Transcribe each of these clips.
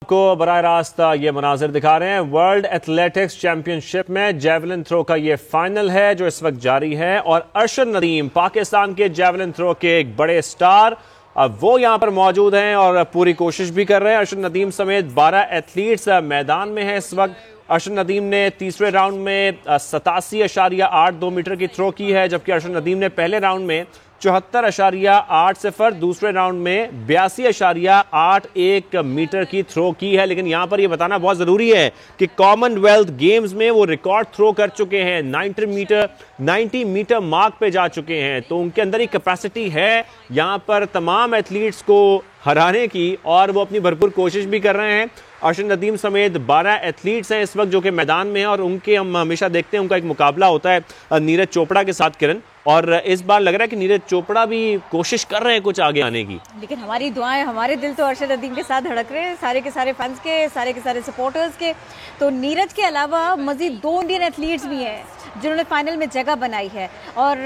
आपको बराह रास्त ये मनाजिर दिखा रहे हैं। वर्ल्ड एथलेटिक्स चैंपियनशिप में जेवलिन थ्रो का ये फाइनल है जो इस वक्त जारी है और अरशद नदीम पाकिस्तान के जेवलिन थ्रो के एक बड़े स्टार अब वो यहाँ पर मौजूद हैं और पूरी कोशिश भी कर रहे हैं। अरशद नदीम समेत 12 एथलीट्स मैदान में हैं इस वक्त। अरशद नदीम ने तीसरे राउंड में 87.82 मीटर की थ्रो की है, जबकि अरशद नदीम ने पहले राउंड में 74.80, दूसरे राउंड में 82.81 मीटर की थ्रो की है। लेकिन यहां पर यह बताना बहुत जरूरी है कि कॉमनवेल्थ गेम्स में वो रिकॉर्ड थ्रो कर चुके हैं, 90 मीटर मार्क पे जा चुके हैं, तो उनके अंदर ही कैपेसिटी है यहां पर तमाम एथलीट्स को हराने की और वो अपनी भरपूर कोशिश भी कर रहे हैं। अरशद नदीम समेत 12 एथलीट्स हैं इस वक्त जो कि मैदान में हैं और उनके हम हमेशा देखते हैं उनका एक मुकाबला होता है नीरज चोपड़ा के साथ किरण, और इस बार लग रहा है कि नीरज चोपड़ा भी कोशिश कर रहे हैं कुछ आगे आने की। लेकिन हमारी दुआएं, हमारे दिल तो अरशद नदीम के साथ धड़क रहे हैं, सारे के सारे फैंस के, सारे के सारे सपोर्टर्स के। तो नीरज के अलावा मजीद 2 इंडियन एथलीट्स भी हैं जिन्होंने फाइनल में जगह बनाई है। और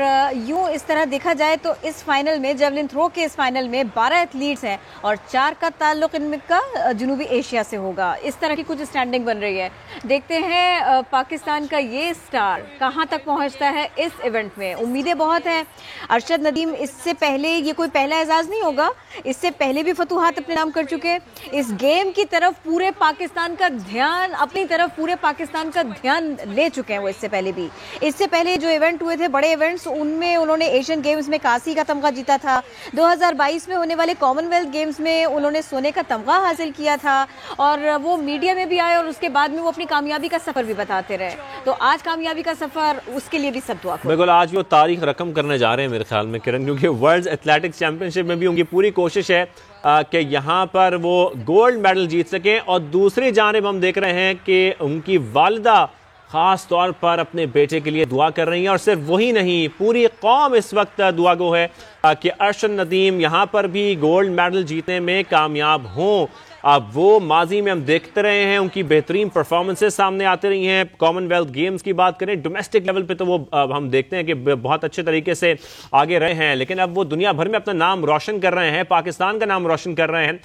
यूं इस तरह देखा जाए तो इस फाइनल में, जेवलिन थ्रो के इस फाइनल में 12 एथलीट्स हैं और 4 का ताल्लुक इनका जनूबी एशिया से होगा। इस तरह की कुछ स्टैंडिंग बन रही है। देखते हैं पाकिस्तान का ये स्टार कहाँ तक पहुँचता है इस इवेंट में। उम्मीदें बहुत हैं। अरशद नदीम इससे पहले, ये कोई पहला एजाज नहीं होगा, इससे पहले भी फतूहात अपने नाम कर चुके हैं। इस गेम की तरफ पूरे पाकिस्तान का ध्यान, अपनी तरफ पूरे पाकिस्तान का ध्यान ले चुके हैं वो। इससे पहले जो इवेंट हुए थे, बड़े इवेंट्स, उनमें उन्होंने एशियन गेम्स में कांसी का तमगा जीता था। 2022 में होने वाले कॉमनवेल्थ गेम्स में उन्होंने सोने का तमगा हासिल किया था और वो मीडिया में भी आए और उसके बाद में वो अपनी कामयाबी का सफर भी बताते रहे। तो आज कामयाबी का सफर, उसके लिए भी सब दुआ करो। बिल्कुल, आज वो तारीख रकम करने जा रहे हैं मेरे ख्याल में किरण, क्योंकि वर्ल्ड एथलेटिक्स चैंपियनशिप में भी उनकी पूरी कोशिश है कि यहाँ पर वो गोल्ड मेडल जीत सकें। और दूसरी जानिब हम देख रहे हैं कि उनकी वालिदा खास तौर पर अपने बेटे के लिए दुआ कर रही हैं और सिर्फ वही नहीं, पूरी कौम इस वक्त दुआ गो है कि अरशद नदीम यहाँ पर भी गोल्ड मेडल जीतने में कामयाब हों। अब वो माजी में हम देखते रहे हैं, उनकी बेहतरीन परफॉर्मेंसेस सामने आती रही हैं। कॉमनवेल्थ गेम्स की बात करें, डोमेस्टिक लेवल पे तो वो हम देखते हैं कि बहुत अच्छे तरीके से आगे रहे हैं, लेकिन अब वो दुनिया भर में अपना नाम रोशन कर रहे हैं, पाकिस्तान का नाम रोशन कर रहे हैं।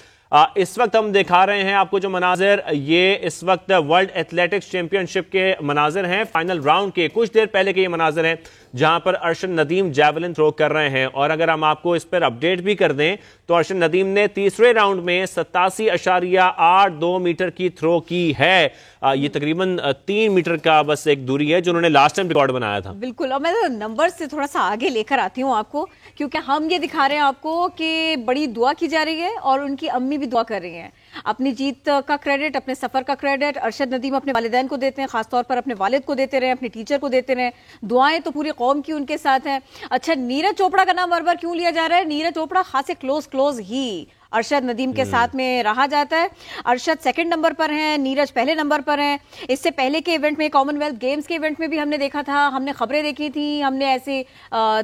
इस वक्त हम दिखा रहे हैं आपको जो मनाजिर, ये इस वक्त वर्ल्ड एथलेटिक्स चैंपियनशिप के मनाजिर हैं, फाइनल राउंड के कुछ देर पहले के ये मनाजिर हैं जहां पर अरशद नदीम जेवलिन थ्रो कर रहे हैं। और अगर हम आपको इस पर अपडेट भी कर दें तो अरशद नदीम ने तीसरे राउंड में 87.82 मीटर की थ्रो की है। ये तकरीबन 3 मीटर का बस एक दूरी है जो उन्होंने लास्ट टाइम रिकॉर्ड बनाया था। बिल्कुल, और मैं नंबर से थोड़ा सा आगे लेकर आती हूँ आपको, क्योंकि हम ये दिखा रहे हैं आपको कि बड़ी दुआ की जा रही है और उनकी अम्मी भी दुआ कर रही हैं। अपनी जीत का क्रेडिट, अपने सफर का क्रेडिट अरशद नदीम अपने वालिदैन को देते हैं, खासतौर पर अपने वालिद को देते रहे, अपने टीचर को देते रहे। दुआएं तो पूरी कौम की उनके साथ हैं। अच्छा, नीरज चोपड़ा का नाम बार बार क्यों लिया जा रहा है? नीरज चोपड़ा खासे क्लोज ही अरशद नदीम के साथ में रहा जाता है। अरशद सेकंड नंबर पर हैं, नीरज पहले नंबर पर हैं। इससे पहले के इवेंट में, कॉमनवेल्थ गेम्स के इवेंट में भी हमने देखा था, हमने खबरें देखी थी, हमने ऐसी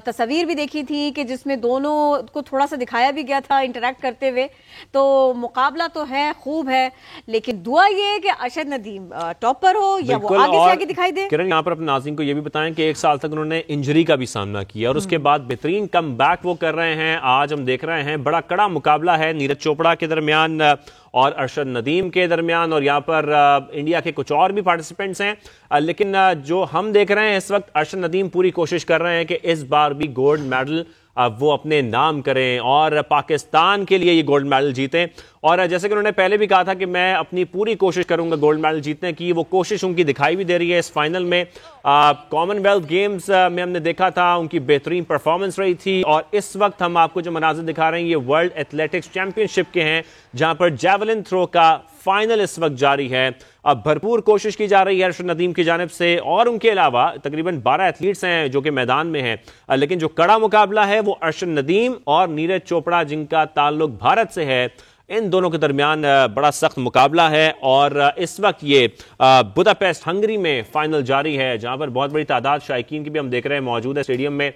तस्वीर भी देखी थी कि जिसमें दोनों को थोड़ा सा दिखाया भी गया था इंटरेक्ट करते हुए। तो मुकाबला तो है, खूब है, लेकिन दुआ ये है कि अरशद नदीम टॉप पर हो या वो आगे से आगे दिखाई दे। किरण, यहाँ पर अपने नाज़रीन को ये भी बताएं कि 1 साल तक उन्होंने इंजरी का भी सामना किया और उसके बाद बेहतरीन कम बैक वो कर रहे हैं। आज हम देख रहे हैं बड़ा कड़ा मुकाबला है नीरज चोपड़ा के दरमियान और अरशद नदीम के दरमियान, और यहाँ पर इंडिया के कुछ और भी पार्टिसिपेंट्स हैं। लेकिन जो हम देख रहे हैं इस वक्त, अरशद नदीम पूरी कोशिश कर रहे हैं कि इस बार भी गोल्ड मेडल वो अपने नाम करें और पाकिस्तान के लिए ये गोल्ड मेडल जीतें। और जैसे कि उन्होंने पहले भी कहा था कि मैं अपनी पूरी कोशिश करूंगा गोल्ड मेडल जीतने की, वो कोशिश उनकी दिखाई भी दे रही है इस फाइनल में। कॉमनवेल्थ गेम्स में हमने देखा था उनकी बेहतरीन परफॉर्मेंस रही थी, और इस वक्त हम आपको जो मनाज़िर दिखा रहे हैं ये वर्ल्ड एथलेटिक्स चैंपियनशिप के हैं जहां पर जेवलिन थ्रो का फाइनल इस वक्त जारी है। अब भरपूर कोशिश की जा रही है अरशद नदीम की जानिब से, और उनके अलावा तकरीबन 12 एथलीट्स हैं जो कि मैदान में हैं, लेकिन जो कड़ा मुकाबला है वो अरशद नदीम और नीरज चोपड़ा जिनका ताल्लुक भारत से है, इन दोनों के दरमियान बड़ा सख्त मुकाबला है। और इस वक्त ये बुदापेस्ट हंगरी में फाइनल जारी है जहां पर बहुत बड़ी तादाद शायकीन की भी हम देख रहे हैं मौजूद है स्टेडियम में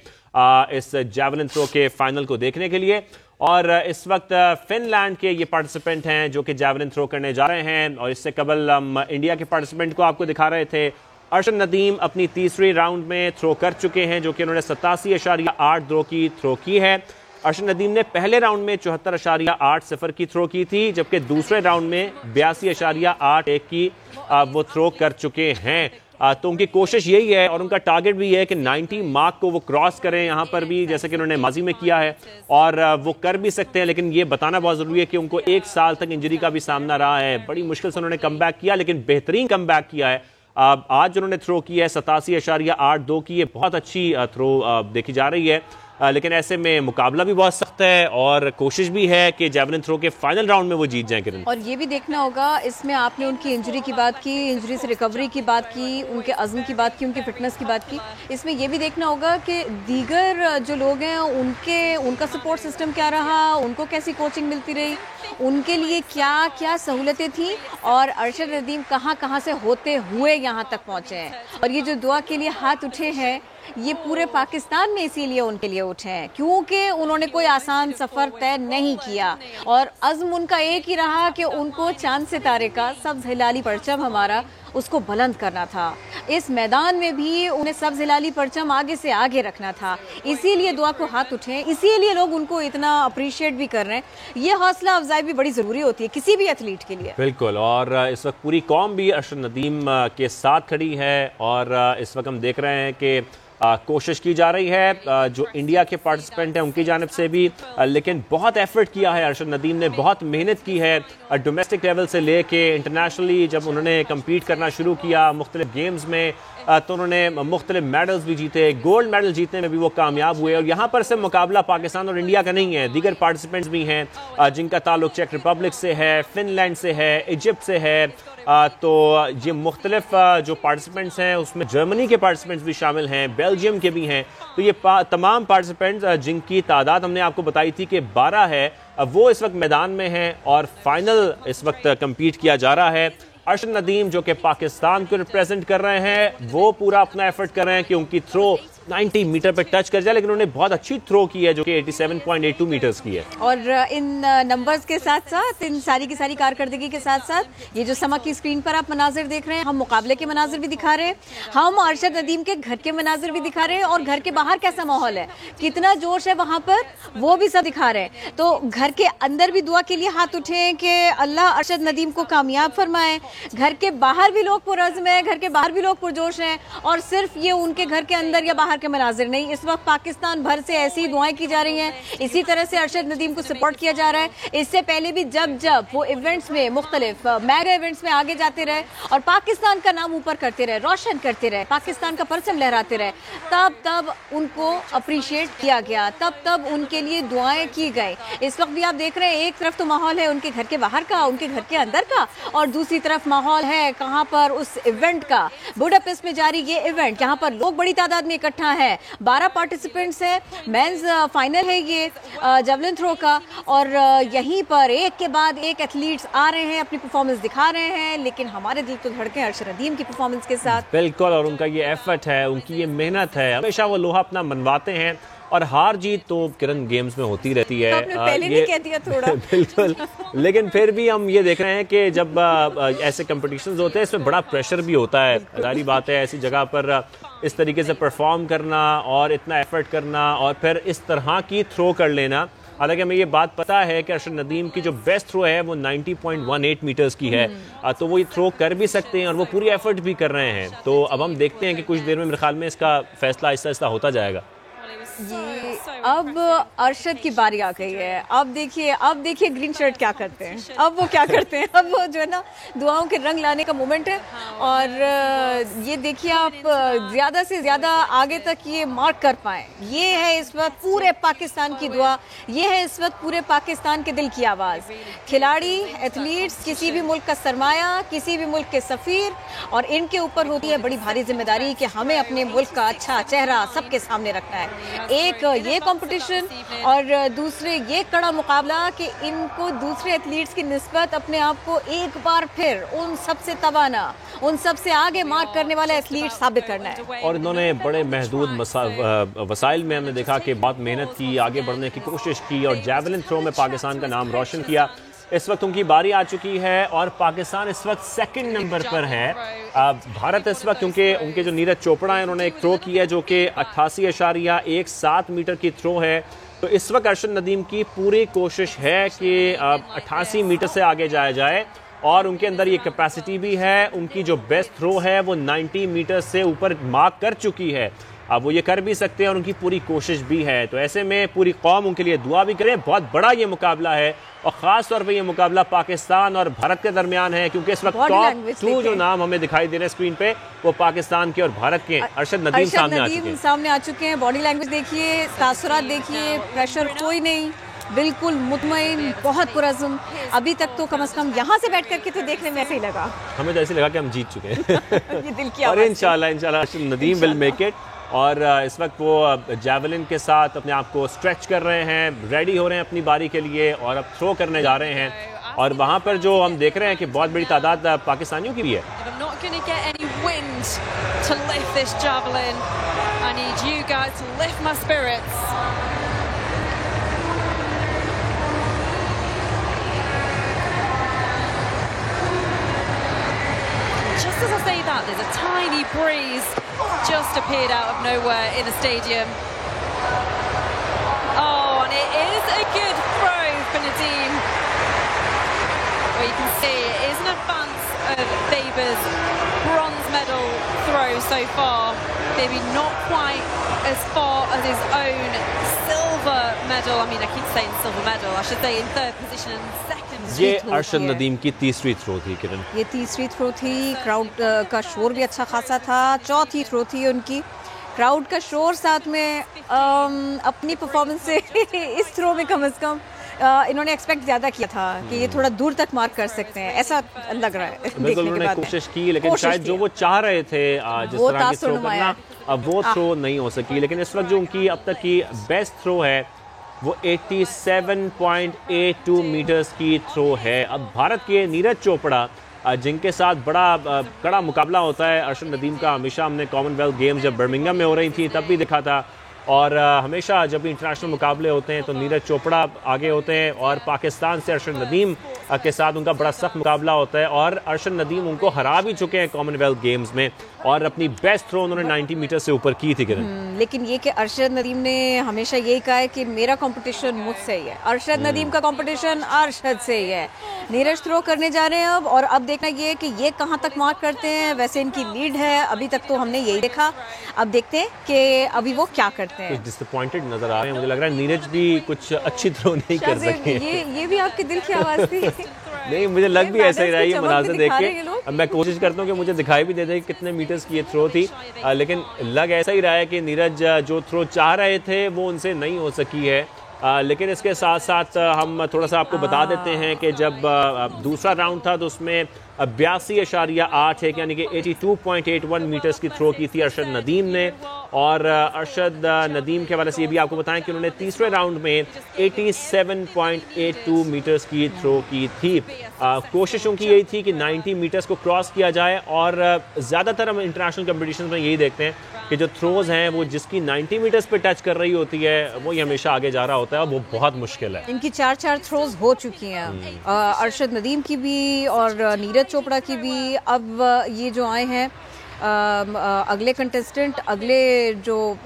इस जेवलिन थ्रो के फाइनल को देखने के लिए। और इस वक्त फिनलैंड के ये पार्टिसिपेंट हैं जो कि जेवलिन थ्रो करने जा रहे हैं, और इससे कबल हम इंडिया के पार्टिसिपेंट को आपको दिखा रहे थे। अरशद नदीम अपनी तीसरी राउंड में थ्रो कर चुके हैं जो कि उन्होंने 87.82 की थ्रो की है। अर्शद नदीम ने पहले राउंड में 74.80 की थ्रो की थी, जबकि दूसरे राउंड में 82.81 की वो थ्रो कर चुके हैं। तो उनकी कोशिश यही है और उनका टारगेट भी है कि 90 मार्क को वो क्रॉस करें यहाँ पर भी, जैसे कि उन्होंने माजी में किया है, और वो कर भी सकते हैं। लेकिन ये बताना बहुत ज़रूरी है कि उनको 1 साल तक इंजरी का भी सामना रहा है। बड़ी मुश्किल से उन्होंने कमबैक किया, लेकिन बेहतरीन कमबैक किया है। आज उन्होंने थ्रो की है 87.82 की, ये बहुत अच्छी थ्रो देखी जा रही है। लेकिन ऐसे में मुकाबला भी बहुत सख्त है और कोशिश भी है कि जैवलिन थ्रो के फाइनल राउंड में वो जीत जाएं। किरण, और ये भी देखना होगा, इसमें आपने उनकी इंजरी की बात की, इंजरी से रिकवरी की बात की, उनके अज़्म की बात की, उनकी फिटनेस की बात की। इसमें ये भी देखना होगा कि दीगर जो लोग हैं उनका सपोर्ट सिस्टम क्या रहा, उनको कैसी कोचिंग मिलती रही, उनके लिए क्या क्या सहूलतें थी, और अरशद नदीम कहाँ कहाँ से होते हुए यहाँ तक पहुँचे हैं। और ये जो दुआ के लिए हाथ उठे हैं, ये पूरे पाकिस्तान में इसीलिए उनके लिए उठे हैं क्योंकि उन्होंने कोई आसान सफ़र तय नहीं किया, और अज़्म उनका एक ही रहा कि उनको चांद सितारे का सब्ज़ हिलाली परचम हमारा उसको बुलंद करना था। इस मैदान में भी उन्हें सब्ज़ हिलाली परचम आगे से आगे रखना था, इसीलिए दुआ को हाथ उठे हैं, इसीलिए लोग उनको इतना अप्रिशिएट भी कर रहे हैं। ये हौसला अफजाई भी बड़ी ज़रूरी होती है किसी भी एथलीट के लिए। बिल्कुल, और इस वक्त पूरी कौम भी अर्शद नदीम के साथ खड़ी है, और इस वक्त हम देख रहे हैं कि कोशिश की जा रही है जो इंडिया के पार्टिसिपेंट हैं उनकी जानिब से भी, लेकिन बहुत एफर्ट किया है अरशद नदीम ने, बहुत मेहनत की है डोमेस्टिक लेवल से लेके इंटरनेशनली। जब उन्होंने कम्पीट करना शुरू किया मुख्तलिफ गेम्स में तो उन्होंने मुख्तलिफ मेडल्स भी जीते, गोल्ड मेडल जीतने में भी वो कामयाब हुए। और यहाँ पर से मुकाबला पाकिस्तान और इंडिया का नहीं है, दीगर पार्टिसिपेंट्स भी हैं जिनका ताल्लुक चेक रिपब्लिक से है, फिनलैंड से है, इजिप्ट से है। तो ये मुख्तलिफ जो पार्टिसिपेंट्स हैं उसमें जर्मनी के पार्टिसिपेंट्स भी शामिल हैं, बेल्जियम के भी हैं। तो ये तमाम पार्टिसिपेंट्स जिनकी तादाद हमने आपको बताई थी कि 12 है, वो इस वक्त मैदान में हैं और फाइनल इस वक्त कम्पीट किया जा रहा है। अर्शद नदीम जो कि पाकिस्तान को रिप्रेजेंट कर रहे हैं, वो पूरा अपना एफर्ट कर रहे हैं कि उनकी थ्रो 90 मीटर पे टच कर जाए, लेकिन उन्होंने बहुत अच्छी थ्रो की है जो कि 87.82 मीटर्स की है। और इन नंबर्स के साथ साथ, इन सारी की सारी कारकर्दगी के साथ साथ, ये जो समा की स्क्रीन पर आप मनाजिर देख रहे हैं, हम मुकाबले के मनाजिर भी दिखा रहे हैं, हम अरशद नदीम के घर के मनाजिर भी दिखा रहे हैं, और घर के बाहर कैसा माहौल है, कितना जोश है वहाँ पर, वो भी सब दिखा रहे हैं। तो घर के अंदर भी दुआ के लिए हाथ उठे कि अल्लाह अरशद नदीम को कामयाब फरमाए। घर के बाहर भी लोग पुरज़्म हैं, घर के बाहर भी लोग पुरजोश हैं, और सिर्फ ये उनके घर के अंदर या बाहर के मनाजिर नहीं, इस वक्त पाकिस्तान भर से ऐसी दुआएं की जा रही हैं, इसी तरह से अरशद नदीम को सपोर्ट किया जा रहा है। इससे पहले भी जब वो इवेंट्स में, मुख्तलिफ मेगा इवेंट्स में आगे जाते रहे और पाकिस्तान का नाम ऊपर करते रहे, रोशन करते रहे, पाकिस्तान का परचम लहराते रहे, तब उनको अप्रिशिएट किया गया, तब उनके लिए दुआएं की गई। इस वक्त भी आप देख रहे हैं, एक तरफ तो माहौल है उनके घर के बाहर का, उनके घर के अंदर का, और दूसरी तरफ माहौल है कहाँ पर, उस इवेंट का, बुडापेस्ट में जारी ये इवेंट, यहाँ पर लोग बड़ी तादाद में इकट्ठा है। 12 पार्टिसिपेंट्स हैं, मेंस फाइनल है ये जेवलिन थ्रो का, और यहीं पर एक के बाद एक एथलीट्स आ रहे हैं, अपनी परफॉर्मेंस दिखा रहे हैं, लेकिन हमारे दिल तो धड़के अर्शद नदीम की परफॉर्मेंस के साथ। बिल्कुल, और उनका ये एफर्ट है, उनकी ये मेहनत है, हमेशा वो लोहा अपना मनवाते हैं, और हार जीत तो किरण गेम्स में होती रहती है। आपने पहले भी कह दिया थोड़ा। बिल्कुल, लेकिन फिर भी हम ये देख रहे हैं कि जब ऐसे कंपटीशंस होते हैं इसमें बड़ा प्रेशर भी होता है। जारी बात है, ऐसी जगह पर इस तरीके से परफॉर्म करना और इतना एफर्ट करना और फिर इस तरह की थ्रो कर लेना। हालांकि हमें ये बात पता है कि अर्शद नदीम की जो बेस्ट थ्रो है वो 90.18 मीटर्स की है, तो वो ये थ्रो कर भी सकते हैं और वो पूरी एफर्ट भी कर रहे हैं। तो अब हम देखते हैं कि कुछ देर में मेरे ख्याल में इसका फैसला आहिस्ता आहिस्ता होता जाएगा। ये अब अरशद की बारी आ गई है। अब देखिए ग्रीन शर्ट क्या करते हैं, अब वो क्या करते हैं, अब वो जो है ना दुआओं के रंग लाने का मोमेंट है। और ये देखिए आप ज़्यादा से ज़्यादा आगे तक ये मार्क कर पाएँ, ये है इस वक्त पूरे पाकिस्तान की दुआ, ये है इस वक्त पूरे पाकिस्तान के दिल की आवाज़। खिलाड़ी, एथलीट्स, किसी भी मुल्क का सरमाया, किसी भी मुल्क के सफ़ीर, और इनके ऊपर होती है बड़ी भारी जिम्मेदारी कि हमें अपने मुल्क का अच्छा चेहरा सबके सामने रखना है। एक ये कंपटीशन और दूसरे ये कड़ा मुकाबला कि इनको दूसरे एथलीट्स की निस्बत अपने आप को एक बार फिर उन सबसे तवाना, उन सबसे आगे मार्क करने वाला एथलीट साबित करना है। और इन्होंने बड़े महदूद वसाइल में हमने देखा कि बहुत मेहनत की, आगे बढ़ने की कोशिश की और जैवलिन थ्रो में पाकिस्तान का नाम रोशन किया। इस वक्त उनकी बारी आ चुकी है और पाकिस्तान इस वक्त सेकंड नंबर पर है। भारत इस वक्त, क्योंकि उनके जो नीरज चोपड़ा है उन्होंने एक थ्रो की है जो कि 88.17 मीटर की थ्रो है, तो इस वक्त अरशद नदीम की पूरी कोशिश है कि 88 मीटर से आगे जाया जाए और उनके अंदर ये कैपेसिटी भी है। उनकी जो बेस्ट थ्रो है वो 90 मीटर से ऊपर मार्क कर चुकी है। अब वो ये कर भी सकते हैं और उनकी पूरी कोशिश भी है। तो ऐसे में पूरी कौम उनके लिए दुआ भी करे। बहुत बड़ा ये मुकाबला है और ख़ास तौर पे ये मुकाबला पाकिस्तान और भारत के दरमियान है, क्योंकि इस वक्त टॉप 2 जो नाम हमें दिखाई दे रहे हैं स्क्रीन पे वो पाकिस्तान के और भारत के अरशद नदीम सामने आ चुके हैं। बॉडी लैंग्वेज देखिए, तासुरात देखिए, प्रेशर कोई नहीं, बिल्कुल मुतमईन, बहुत पुरज़्म। अभी तक तो कम से कम यहाँ से बैठ करके तो देखने में ऐसे ही लगा, हमें तो ऐसे लगा कि हम जीत चुके हैं। ये दिल की और इंशाल्लाह Arshad Nadeem will make it. और इस वक्त वो जैवलिन के साथ अपने आप को स्ट्रेच कर रहे हैं, रेडी हो रहे हैं अपनी बारी के लिए और अब थ्रो करने जा रहे हैं। और वहाँ पर जो हम देख रहे हैं कि बहुत बड़ी तादाद पाकिस्तानियों की भी है। Just as I say that, there's a tiny breeze just appeared out of nowhere in the stadium. Oh, and it is a good throw for Nadeem. Well, you can see it is an advance of Weber's bronze medal throw so far. Maybe not quite as far as his own silver medal. I mean, I keep saying silver medal. I should say in third position and second. ये अरशद नदीम की तीसरी throw थी किरण। ये तीसरी throw थी। Crowd का शोर भी अच्छा खासा था। चौथी थ्रो थी उनकी। क्राउड का शोर साथ में अपनी परफॉर्मेंस से इस थ्रो में कम से कम इन्होंने एक्सपेक्ट ज़्यादा किया था कि ये थोड़ा दूर तक मार्क कर सकते हैं, ऐसा लग रहा है। बिल्कुल उन्होंने कोशिश की, लेकिन शायद जो वो चाह रहे थे जिस तरह की थ्रो करना, अब वो थ्रो नहीं हो सकी। लेकिन इस वक्त जो उनकी अब तक की बेस्ट थ्रो है वो 87.82 मीटर्स की थ्रो है। अब भारत के नीरज चोपड़ा जिनके साथ बड़ा कड़ा मुकाबला होता है अरशद नदीम का, हमेशा हमने कॉमनवेल्थ गेम्स जब बर्मिंघम में हो रही थी तब भी दिखा था, और हमेशा जब भी इंटरनेशनल मुकाबले होते हैं तो नीरज चोपड़ा आगे होते हैं और पाकिस्तान से अरशद नदीम के साथ उनका बड़ा सख्त मुकाबला होता है। और अरशद नदीम उनको हरा भी चुके हैं कॉमनवेल्थ गेम्स में और अपनी बेस्ट थ्रो उन्होंने 90 मीटर से ऊपर की थी किरण। लेकिन ये कि अरशद नदीम ने हमेशा यही कहा है कि मेरा कंपटीशन मुझसे ही है, अरशद नदीम का कंपटीशन अरशद से ही है। नीरज थ्रो करने जा रहे हैं अब, और अब देखना ये है कि ये कहाँ तक मार्क करते हैं। वैसे इनकी लीड है, अभी तक तो हमने यही देखा, अब देखते हैं कि अभी वो क्या करते हैं। कुछ डिसअपॉइंटेड नजर आ रहे हैं, मुझे लग रहा है नीरज भी कुछ अच्छी थ्रो नहीं कर सके। ये भी आपके दिल की आवाज़ थी। नहीं, मुझे लग भी ऐसा ही रहा है ये मनाज़र देख के। अब मैं कोशिश करता हूँ कि मुझे दिखाई भी दे दे कितने मीटर्स की ये थ्रो थी, लेकिन लग ऐसा ही रहा है कि नीरज जो थ्रो चाह रहे थे वो उनसे नहीं हो सकी है। लेकिन इसके साथ साथ हम थोड़ा सा आपको बता देते हैं कि जब दूसरा राउंड था तो उसमें 82.81 यानी कि 82.81 मीटर्स की थ्रो की थी अरशद नदीम ने। और अरशद नदीम के हवाले से ये भी आपको बताएं कि उन्होंने तीसरे राउंड में 87.82 मीटर्स की थ्रो की थी। कोशिश उनकी यही थी कि 90 मीटर्स को क्रॉस किया जाए, और ज़्यादातर हम इंटरनेशनल कम्पिटिशन में यही देखते हैं कि जो थ्रोज हैं वो जिसकी 90 मीटर्स पे टच कर रही होती है वो ही हमेशा आगे जा रहा होता है, और वो बहुत मुश्किल है। इनकी 4 थ्रोज हो चुकी हैं, अरशद नदीम की भी और नीरज चोपड़ा की भी। अब ये जो आए हैं अगले कंटेस्टेंट, अगले जो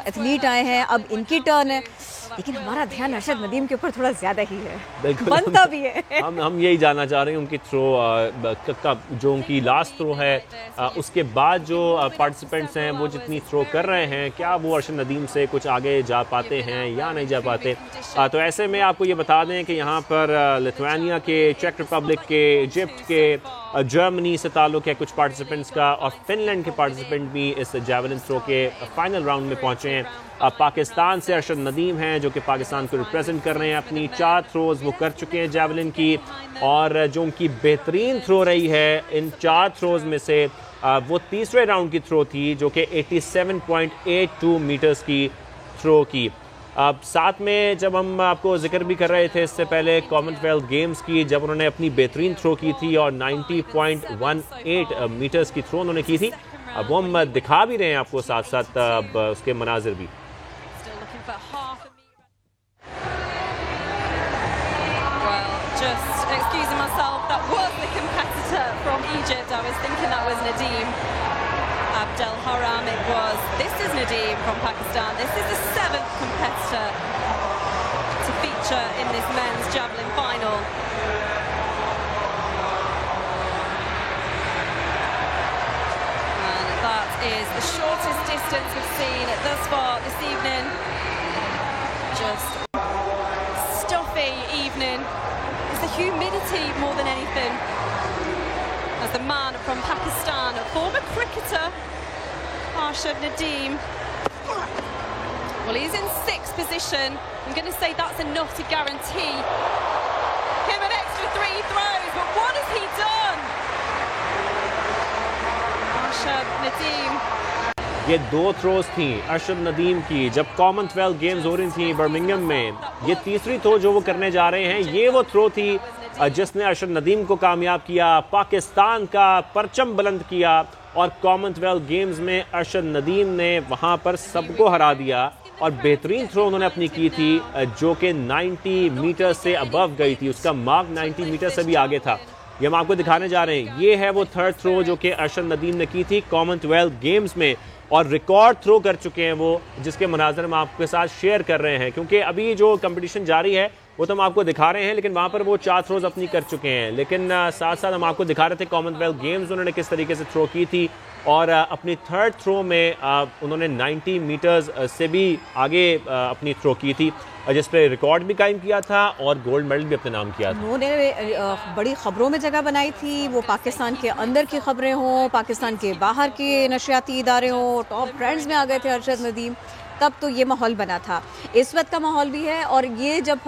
एथलीट आए हैं, अब इनकी टर्न है। लेकिन हमारा ध्यान अरशद नदीम के ऊपर थोड़ा ज्यादा ही है, बनता भी है। हम यही जानना चाह रहे हैं उनकी थ्रो का जो उनकी लास्ट थ्रो है, उसके बाद जो पार्टिसिपेंट्स हैं वो जितनी थ्रो कर रहे हैं, क्या वो अरशद नदीम से कुछ आगे जा पाते हैं या नहीं जा पाते। तो ऐसे में आपको ये बता दें कि यहाँ पर लिथुआनिया के, चेक रिपब्लिक के, इजिप्ट के, जर्मनी से ताल्लुक़ है कुछ पार्टिसिपेंट्स का, और फिनलैंड के पार्टिसिपेंट भी इस जैवलिन थ्रो के फाइनल राउंड में पहुँचे हैं। पाकिस्तान से अरशद नदीम हैं जो कि पाकिस्तान को रिप्रेजेंट कर रहे हैं। अपनी 4 थ्रोज वो कर चुके हैं जैवलिन की, और जो उनकी बेहतरीन थ्रो रही है इन 4 थ्रोज में से वो तीसरे राउंड की थ्रो थी जो कि 87.82 मीटर्स की थ्रो की। अब साथ में जब हम आपको जिक्र भी कर रहे थे इससे पहले कॉमनवेल्थ गेम्स की, जब उन्होंने अपनी बेहतरीन थ्रो की थी और 90.18 मीटर्स की थ्रो उन्होंने की थी, अब वो हम दिखा भी रहे हैं आपको साथ साथ अब उसके मनाजिर भी। Just excusing myself, that was the competitor from Egypt. I was thinking that was Nadeem. Abdel Haram it was. This is Nadeem from Pakistan. This is the 7th competitor to feature in this men's javelin final. And that is the shortest distance we've seen thus far this evening. Just stuffy evening. It's the humidity more than anything. As the man from Pakistan, a former cricketer, Arshad Nadeem. Well, he's in 6th position. I'm going to say that's enough to guarantee him an extra 3 throws. But what has he done? Arshad Nadeem. ये 2 throws थी अरशद नदीम की जब Commonwealth games हो रही थी Birmingham में। ये तीसरी थ्रो जो वो करने जा रहे हैं, ये वो थ्रो थी जिसने अरशद नदीम को कामयाब किया, पाकिस्तान का परचम बुलंद किया और कॉमनवेल्थ गेम्स में अरशद नदीम ने वहां पर सबको हरा दिया और बेहतरीन थ्रो उन्होंने अपनी की थी जो कि 90 मीटर से अबव गई थी। उसका मार्क 90 मीटर से भी आगे था। ये हम आपको दिखाने जा रहे हैं। ये है वो थर्ड थ्रो जो कि अरशद नदीम ने की थी कॉमनवेल्थ गेम्स में और रिकॉर्ड थ्रो कर चुके हैं वो, जिसके मनाज़र हम आपके साथ शेयर कर रहे हैं क्योंकि अभी जो कंपटीशन जारी है वो तो हम आपको दिखा रहे हैं, लेकिन वहाँ पर वो 4 थ्रोज अपनी कर चुके हैं। लेकिन साथ साथ हम आपको दिखा रहे थे कॉमनवेल्थ गेम्स उन्होंने किस तरीके से थ्रो की थी और अपनी थर्ड थ्रो में उन्होंने 90 मीटर्स से भी आगे अपनी थ्रो की थी जिस पे रिकॉर्ड भी कायम किया था और गोल्ड मेडल भी अपने नाम किया था। उन्होंने बड़ी खबरों में जगह बनाई थी, वो पाकिस्तान के अंदर की खबरें हों, पाकिस्तान के बाहर के नशरियाती इदारे हों, टॉप ब्रांड्स में आ गए थे अरशद नदीम। तब तो ये माहौल बना था। इस वक्त का माहौल भी है और ये जब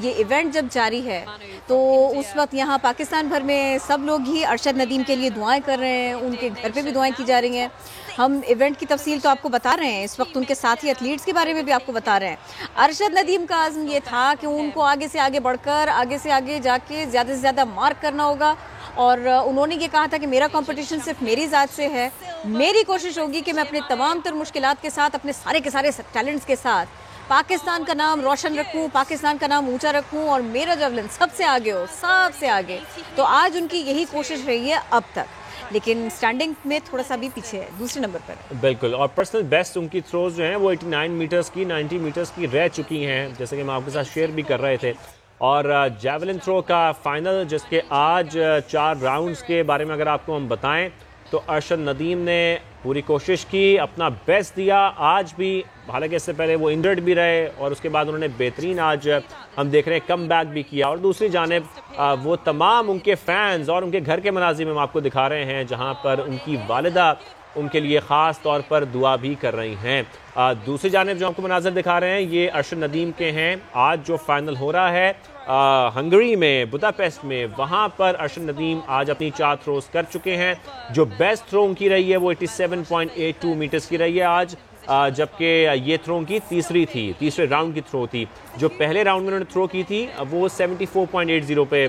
ये इवेंट जब जारी है तो उस वक्त यहाँ पाकिस्तान भर में सब लोग ही अरशद नदीम के लिए दुआएं कर रहे हैं, उनके घर पे भी दुआएं की जा रही हैं। हम इवेंट की तफसील तो आपको बता रहे हैं, इस वक्त उनके साथी एथलीट्स के बारे में भी आपको बता रहे हैं। अरशद नदीम का आज़म ये था कि उनको आगे से आगे बढ़कर आगे से आगे जाके ज़्यादा से ज़्यादा मार्क करना होगा और उन्होंने ये कहा था कि मेरा कंपटीशन सिर्फ मेरी ज़ात से है, मेरी कोशिश होगी कि मैं अपने तमाम तर मुश्किलात के साथ, अपने सारे के सारे टैलेंट्स के साथ पाकिस्तान का नाम रोशन रखूं, पाकिस्तान का नाम ऊंचा रखूं और मेरा जवलन सबसे आगे हो, सबसे आगे। तो आज उनकी यही कोशिश रही है अब तक, लेकिन स्टैंडिंग में थोड़ा सा भी पीछे है, दूसरे नंबर पर। बिल्कुल, और पर्सनल बेस्ट उनकी थ्रोज जो हैं वो 89 मीटर्स की 90 मीटर्स की रह चुकी हैं, जैसे कि हम आपके साथ शेयर भी कर रहे थे। और जैवलिन थ्रो का फाइनल जिसके आज 4 राउंड्स के बारे में अगर आपको हम बताएं तो अरशद नदीम ने पूरी कोशिश की, अपना बेस्ट दिया आज भी, हालांकि इससे पहले वो इंजर्ड भी रहे और उसके बाद उन्होंने बेहतरीन आज हम देख रहे हैं कम बैक भी किया। और दूसरी जानिब वो तमाम उनके फैंस और उनके घर के मनाज़िर हम आपको दिखा रहे हैं जहाँ पर उनकी वालिदा उनके लिए ख़ास तौर पर दुआ भी कर रही हैं। दूसरी जानिब जो आपको मनाज़र दिखा रहे हैं ये अरशद नदीम के हैं। आज जो फाइनल हो रहा है हंगरी में, बुदापेस्ट में, वहाँ पर अरशद नदीम आज अपनी 4 थ्रोज कर चुके हैं। जो बेस्ट थ्रो उनकी रही है वो 87.82 मीटर्स की रही है आज, जबकि ये थ्रो की तीसरे राउंड की थ्रो थी। जो पहले राउंड में उन्होंने थ्रो की थी वो 74.80 पे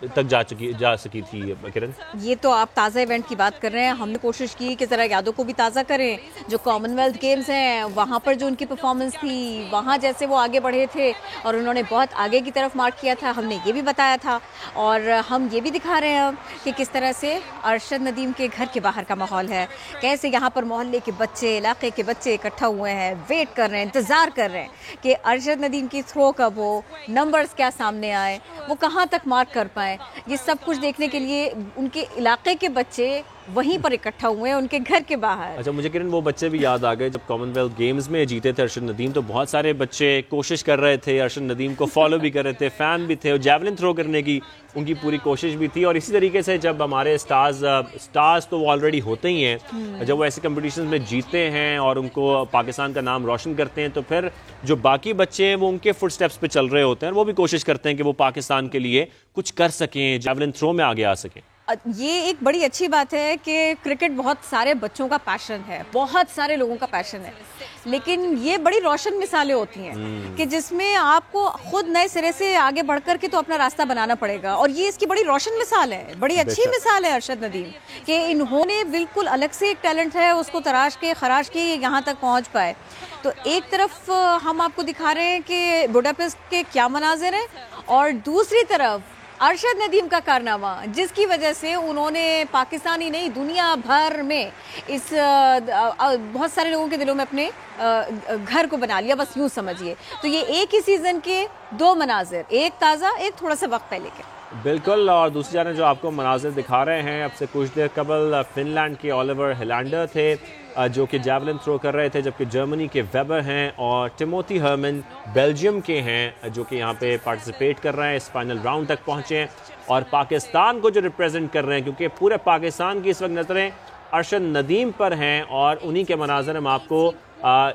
तक जा सकी थी। किरण, ये तो आप ताज़ा इवेंट की बात कर रहे हैं, हमने कोशिश की कि ज़रा यादों को भी ताज़ा करें। जो कॉमनवेल्थ गेम्स हैं वहाँ पर जो उनकी परफॉर्मेंस थी, वहाँ जैसे वो आगे बढ़े थे और उन्होंने बहुत आगे की तरफ मार्क किया था, हमने ये भी बताया था और हम ये भी दिखा रहे हैं कि किस तरह से अरशद नदीम के घर के बाहर का माहौल है, कैसे यहाँ पर मोहल्ले के बच्चे, इलाके के बच्चे इकट्ठा हुए हैं, वेट कर रहे हैं, इंतज़ार कर रहे हैं कि अरशद नदीम की थ्रो कब हो, नंबर्स क्या सामने आए, वो कहाँ तक मार्क कर पाए। ये सब कुछ देखने के लिए उनके इलाके के बच्चे वहीं पर इकट्ठा हुए हैं, उनके घर के बाहर। अच्छा, मुझे किरण वो बच्चे भी याद आ गए जब कॉमनवेल्थ गेम्स में जीते थे अरशद नदीम, तो बहुत सारे बच्चे कोशिश कर रहे थे, अरशद नदीम को फॉलो भी कर रहे थे, फ़ैन भी थे और जैवलिन थ्रो करने की उनकी पूरी कोशिश भी थी। और इसी तरीके से जब हमारे स्टार्स तो वो ऑलरेडी होते ही हैं, जब वो ऐसे कंपटीशन में जीते हैं और उनको पाकिस्तान का नाम रोशन करते हैं तो फिर जो बाकी बच्चे हैं वो उनके फुट स्टेप्स पे चल रहे होते हैं, वो भी कोशिश करते हैं कि वो पाकिस्तान के लिए कुछ कर सकें, जैवलिन थ्रो में आगे आ सकें। ये एक बड़ी अच्छी बात है कि क्रिकेट बहुत सारे बच्चों का पैशन है, बहुत सारे लोगों का पैशन है, लेकिन ये बड़ी रोशन मिसालें होती हैं कि जिसमें आपको खुद नए सिरे से आगे बढ़कर के तो अपना रास्ता बनाना पड़ेगा। और ये इसकी बड़ी रोशन मिसाल है, बड़ी अच्छी मिसाल है अरशद नदीम कि इन्होंने बिल्कुल अलग से एक टैलेंट है उसको तराश के खराश के यहाँ तक पहुँच पाए। तो एक तरफ हम आपको दिखा रहे हैं कि बुडापेस्ट के क्या मनाजिर हैं और दूसरी तरफ अरशद नदीम का कारनामा, जिसकी वजह से उन्होंने पाकिस्तानी नहीं दुनिया भर में इस बहुत सारे लोगों के दिलों में अपने घर को बना लिया, बस यूं समझिए। तो ये एक ही सीजन के दो मनाजिर, एक ताज़ा, एक थोड़ा सा वक्त पहले के। बिल्कुल, और दूसरी जाने जो आपको मनाजिर दिखा रहे हैं, अब से कुछ देर कबल फिनलैंड के ओलिवर हिलांडर थे जो कि जैवलिन थ्रो कर रहे थे, जबकि जर्मनी के वेबर हैं और टिमोथी हर्मन बेल्जियम के हैं जो कि यहाँ पे पार्टिसिपेट कर रहे हैं, इस फाइनल राउंड तक पहुँचे हैं। और पाकिस्तान को जो रिप्रेजेंट कर रहे हैं, क्योंकि पूरे पाकिस्तान की इस वक्त नज़रें अरशद नदीम पर हैं और उन्हीं के मनाज़र हम आपको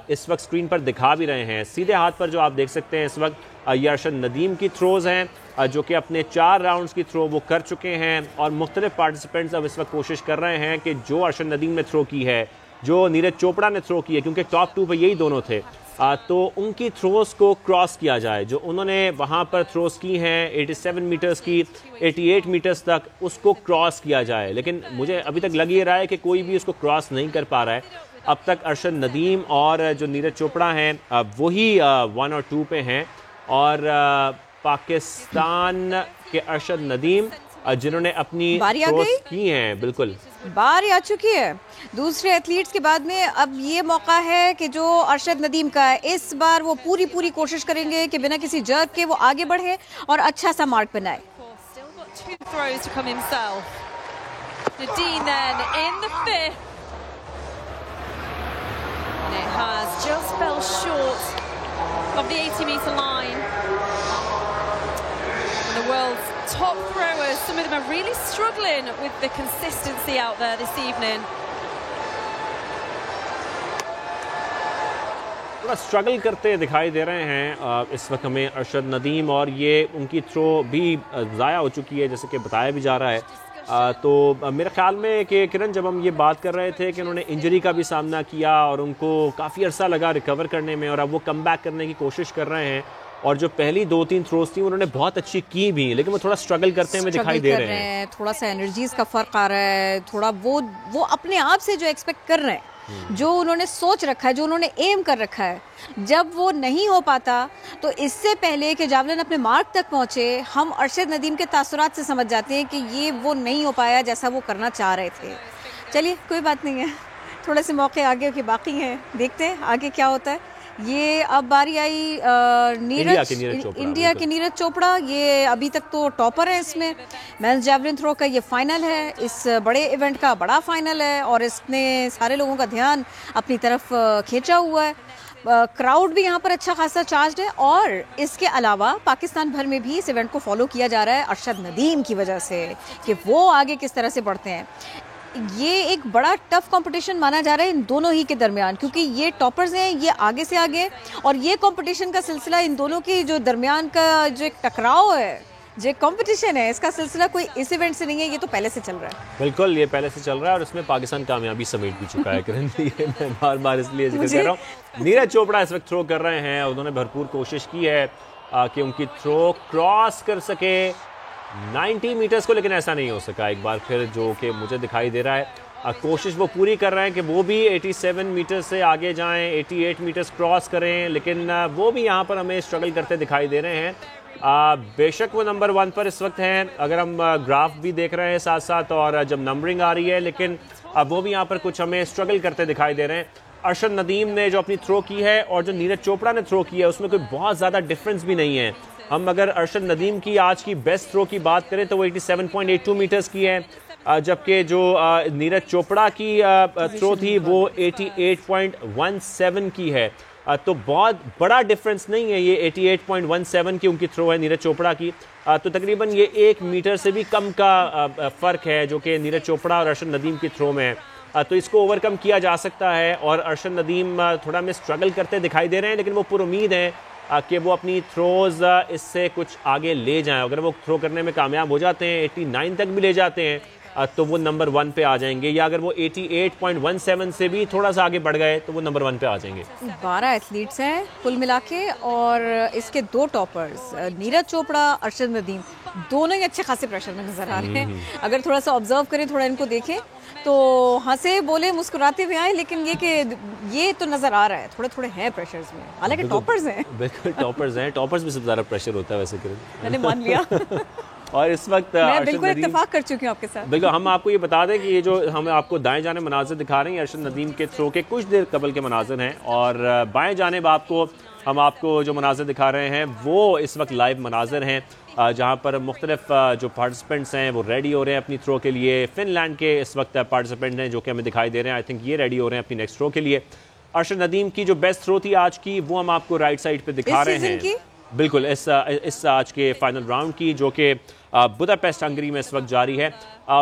इस वक्त स्क्रीन पर दिखा भी रहे हैं। सीधे हाथ पर जो आप देख सकते हैं इस वक्त ये अरशद नदीम की थ्रोज़ हैं जो कि अपने 4 राउंड्स की थ्रो वो कर चुके हैं और मुख्तलिफ पार्टिसिपेंट्स अब इस वक्त कोशिश कर रहे हैं कि जो अरशद नदीम ने थ्रो की है, जो नीरज चोपड़ा ने थ्रो की है, क्योंकि टॉप 2 पर यही दोनों थे, तो उनकी थ्रोस को क्रॉस किया जाए। जो उन्होंने वहाँ पर थ्रोस की हैं 87 मीटर्स की 88 मीटर्स तक, उसको क्रॉस किया जाए। लेकिन मुझे अभी तक लग ये रहा है कि कोई भी उसको क्रॉस नहीं कर पा रहा है। अब तक अरशद नदीम और जो नीरज चोपड़ा हैं वही 1 और 2 पे हैं और पाकिस्तान के अरशद नदीम जिन्होंने अपनी थ्रोस की हैं, बिल्कुल बारी आ चुकी है दूसरे एथलीट्स के बाद में। अब ये मौका है कि जो अरशद नदीम का है, इस बार वो पूरी कोशिश करेंगे कि बिना किसी जर्क के वो आगे बढ़े और अच्छा सा मार्क बनाए। Top throwers, some of them are really struggling with the consistency out there this evening. थोड़ा स्ट्रगल करते दिखाई दे रहे हैं इस वक्त हमें अरशद नदीम, और ये उनकी थ्रो भी ज़ाया हो चुकी है जैसे कि बताया भी जा रहा है। तो मेरे ख्याल में कि किरण, जब हम ये बात कर रहे थे कि उन्होंने इंजरी का भी सामना किया और उनको काफ़ी अरसा लगा रिकवर करने में और अब वो कम बैक करने की कोशिश कर रहे हैं, और जो पहली 2-3 थ्रोस थी उन्होंने बहुत अच्छी की भी, लेकिन वो थोड़ा स्ट्रगल करते हुए दिखाई दे रहे हैं। थोड़ा सा एनर्जीज का फर्क आ रहा है, थोड़ा वो अपने आप से जो एक्सपेक्ट कर रहे हैं, जो उन्होंने सोच रखा है, जो उन्होंने एम कर रखा है, जब वो नहीं हो पाता तो इससे पहले कि जावलिन अपने मार्क तक पहुंचे, हम अरशद नदीम के तासुरात से समझ जाते हैं कि ये वो नहीं हो पाया जैसा वो करना चाह रहे थे। चलिए कोई बात नहीं है, थोड़े से मौके आगे के बाकी हैं, देखते हैं आगे क्या होता है। ये अब बारी आई इंडिया के नीरज चोपड़ा। ये अभी तक तो टॉपर है इसमें। मेंस जैवलिन थ्रो का ये फाइनल है, इस बड़े इवेंट का बड़ा फाइनल है और इसने सारे लोगों का ध्यान अपनी तरफ खींचा हुआ है। क्राउड भी यहाँ पर अच्छा खासा चार्ज है और इसके अलावा पाकिस्तान भर में भी इस इवेंट को फॉलो किया जा रहा है अरशद नदीम की वजह से कि वो आगे किस तरह से बढ़ते हैं। ये एक बड़ा टफ कंपटीशन माना जा रहा है इन दोनों ही के दरमियान, क्योंकि ये टॉपर्स हैं, ये आगे से आगे, और ये कंपटीशन का सिलसिला इन दोनों के जो दरमियान का जो एक टकराव है, जो कंपटीशन है, इसका सिलसिला कोई इस इवेंट से नहीं है, ये तो पहले से चल रहा है। बिल्कुल, ये पहले से चल रहा है और इसमें पाकिस्तान कामयाबी समेट भी चुका है किरण। ये मैं बार इसलिए जिक्र कर रहा हूँ। नीरज चोपड़ा इस वक्त थ्रो कर रहे हैं, उन्होंने भरपूर कोशिश की है कि उनकी थ्रो क्रॉस कर सके 90 मीटर्स को, लेकिन ऐसा नहीं हो सका एक बार फिर, जो कि मुझे दिखाई दे रहा है। कोशिश वो पूरी कर रहे हैं कि वो भी 87 मीटर से आगे जाएं, 88 मीटर्स क्रॉस करें, लेकिन वो भी यहाँ पर हमें स्ट्रगल करते दिखाई दे रहे हैं। बेशक वो नंबर 1 पर इस वक्त हैं, अगर हम ग्राफ भी देख रहे हैं साथ साथ और जब नंबरिंग आ रही है, लेकिन वो भी यहाँ पर कुछ हमें स्ट्रगल करते दिखाई दे रहे हैं। अरशद नदीम ने जो अपनी थ्रो की है और जो नीरज चोपड़ा ने थ्रो की है, उसमें कोई बहुत ज़्यादा डिफरेंस भी नहीं है। हम अगर अरशद नदीम की आज की बेस्ट थ्रो की बात करें तो वो 87.82 मीटर्स की है, जबकि जो नीरज चोपड़ा की थ्रो थी वो 88.17 की है। तो बहुत बड़ा डिफरेंस नहीं है, ये 88.17 की उनकी थ्रो है नीरज चोपड़ा की। तो तकरीबन ये 1 मीटर से भी कम का फ़र्क है जो कि नीरज चोपड़ा और अरशद नदीम की थ्रो में है। तो इसको ओवरकम किया जा सकता है और अरशद नदीम थोड़ा में स्ट्रगल करते दिखाई दे रहे हैं, लेकिन वो पुरुमीद हैं कि वो अपनी थ्रोज़ इससे कुछ आगे ले जाएं। अगर वो थ्रो करने में कामयाब हो जाते हैं, 89 तक भी ले जाते हैं, तो वो नंबर 1 पे आ जाएंगे, या अगर वो 88.17 से भी थोड़ा सा आगे बढ़ गए तो वो नंबर 1 पे आ जाएंगे। 12 एथलीट्स हैं कुल मिला के और इसके 2 टॉपर्स नीरज चोपड़ा, अरशद नदीम, दोनों ही अच्छे खासे प्रेशर में नजर आ रहे हैं। अगर थोड़ा सा ऑब्जर्व करें, थोड़ा इनको देखें तो हंसे बोले मुस्कुराते हुए आए, लेकिन ये तो नजर आ रहा है थोड़े थोड़े हैं प्रेशर्स में, हालांकि टॉपर्स हैं। बिल्कुल टॉपर्स हैं, टॉपर्स में सबसे ज़्यादा प्रेशर होता है वैसे किरण, मैंने मान लिया। और इस वक्त मैं बिल्कुल इत्तेफाक कर चुकी हूँ आपके साथ। बिल्कुल, हम आपको ये बता दें कि ये जो हम आपको दाएं जाने मनाजिर दिखा रहे हैं अरशद नदीम के थ्रो के कुछ देर कबल के मनाजिर हैं, और बाएं जानिब हम आपको जो मनाजिर दिखा रहे हैं वो इस वक्त लाइव मनाजिर हैं, जहाँ पर मुख्तलिफ जो पार्टिसिपेंट्स हैं वो रेडी हो रहे हैं अपनी थ्रो के लिए। फिनलैंड के इस वक्त पार्टिसिपेंट हैं जो कि हमें दिखाई दे रहे हैं, आई थिंक ये रेडी हो रहे हैं अपनी नेक्स्ट थ्रो के लिए। अरशद नदीम की जो बेस्ट थ्रो थी आज की वो हम आपको राइट साइड पे दिखा रहे हैं, बिल्कुल इस आज के फाइनल राउंड की, जो कि बुदापेस्ट हंगरी में इस वक्त जारी है।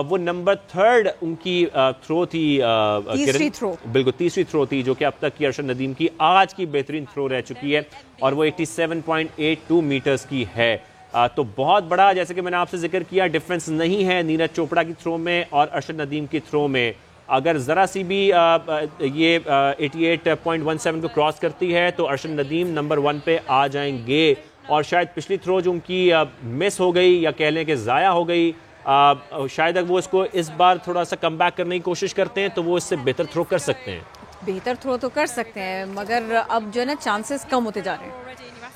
वो नंबर 3 उनकी थ्रो थी, तीसरी थ्रो, बिल्कुल तीसरी थ्रो थी, जो कि अब तक की अरशद नदीम की आज की बेहतरीन थ्रो रह चुकी है, और वो 87.82 मीटर्स की है। तो बहुत बड़ा, जैसे कि मैंने आपसे जिक्र किया, डिफरेंस नहीं है नीरज चोपड़ा की थ्रो में और अरशद नदीम की थ्रो में। अगर ज़रा सी भी ये 88.17 को क्रॉस करती है तो अरशद नदीम नंबर 1 पे आ जाएंगे, और शायद पिछली थ्रो जो उनकी मिस हो गई या कह लें कि ज़ाया हो गई, शायद अगर वो इसको इस बार थोड़ा सा कम बैक करने की कोशिश करते हैं तो वो इससे बेहतर थ्रो कर सकते हैं। बेहतर थ्रो तो कर सकते हैं, मगर अब जो है ना चांसेस कम होते जा रहे हैं।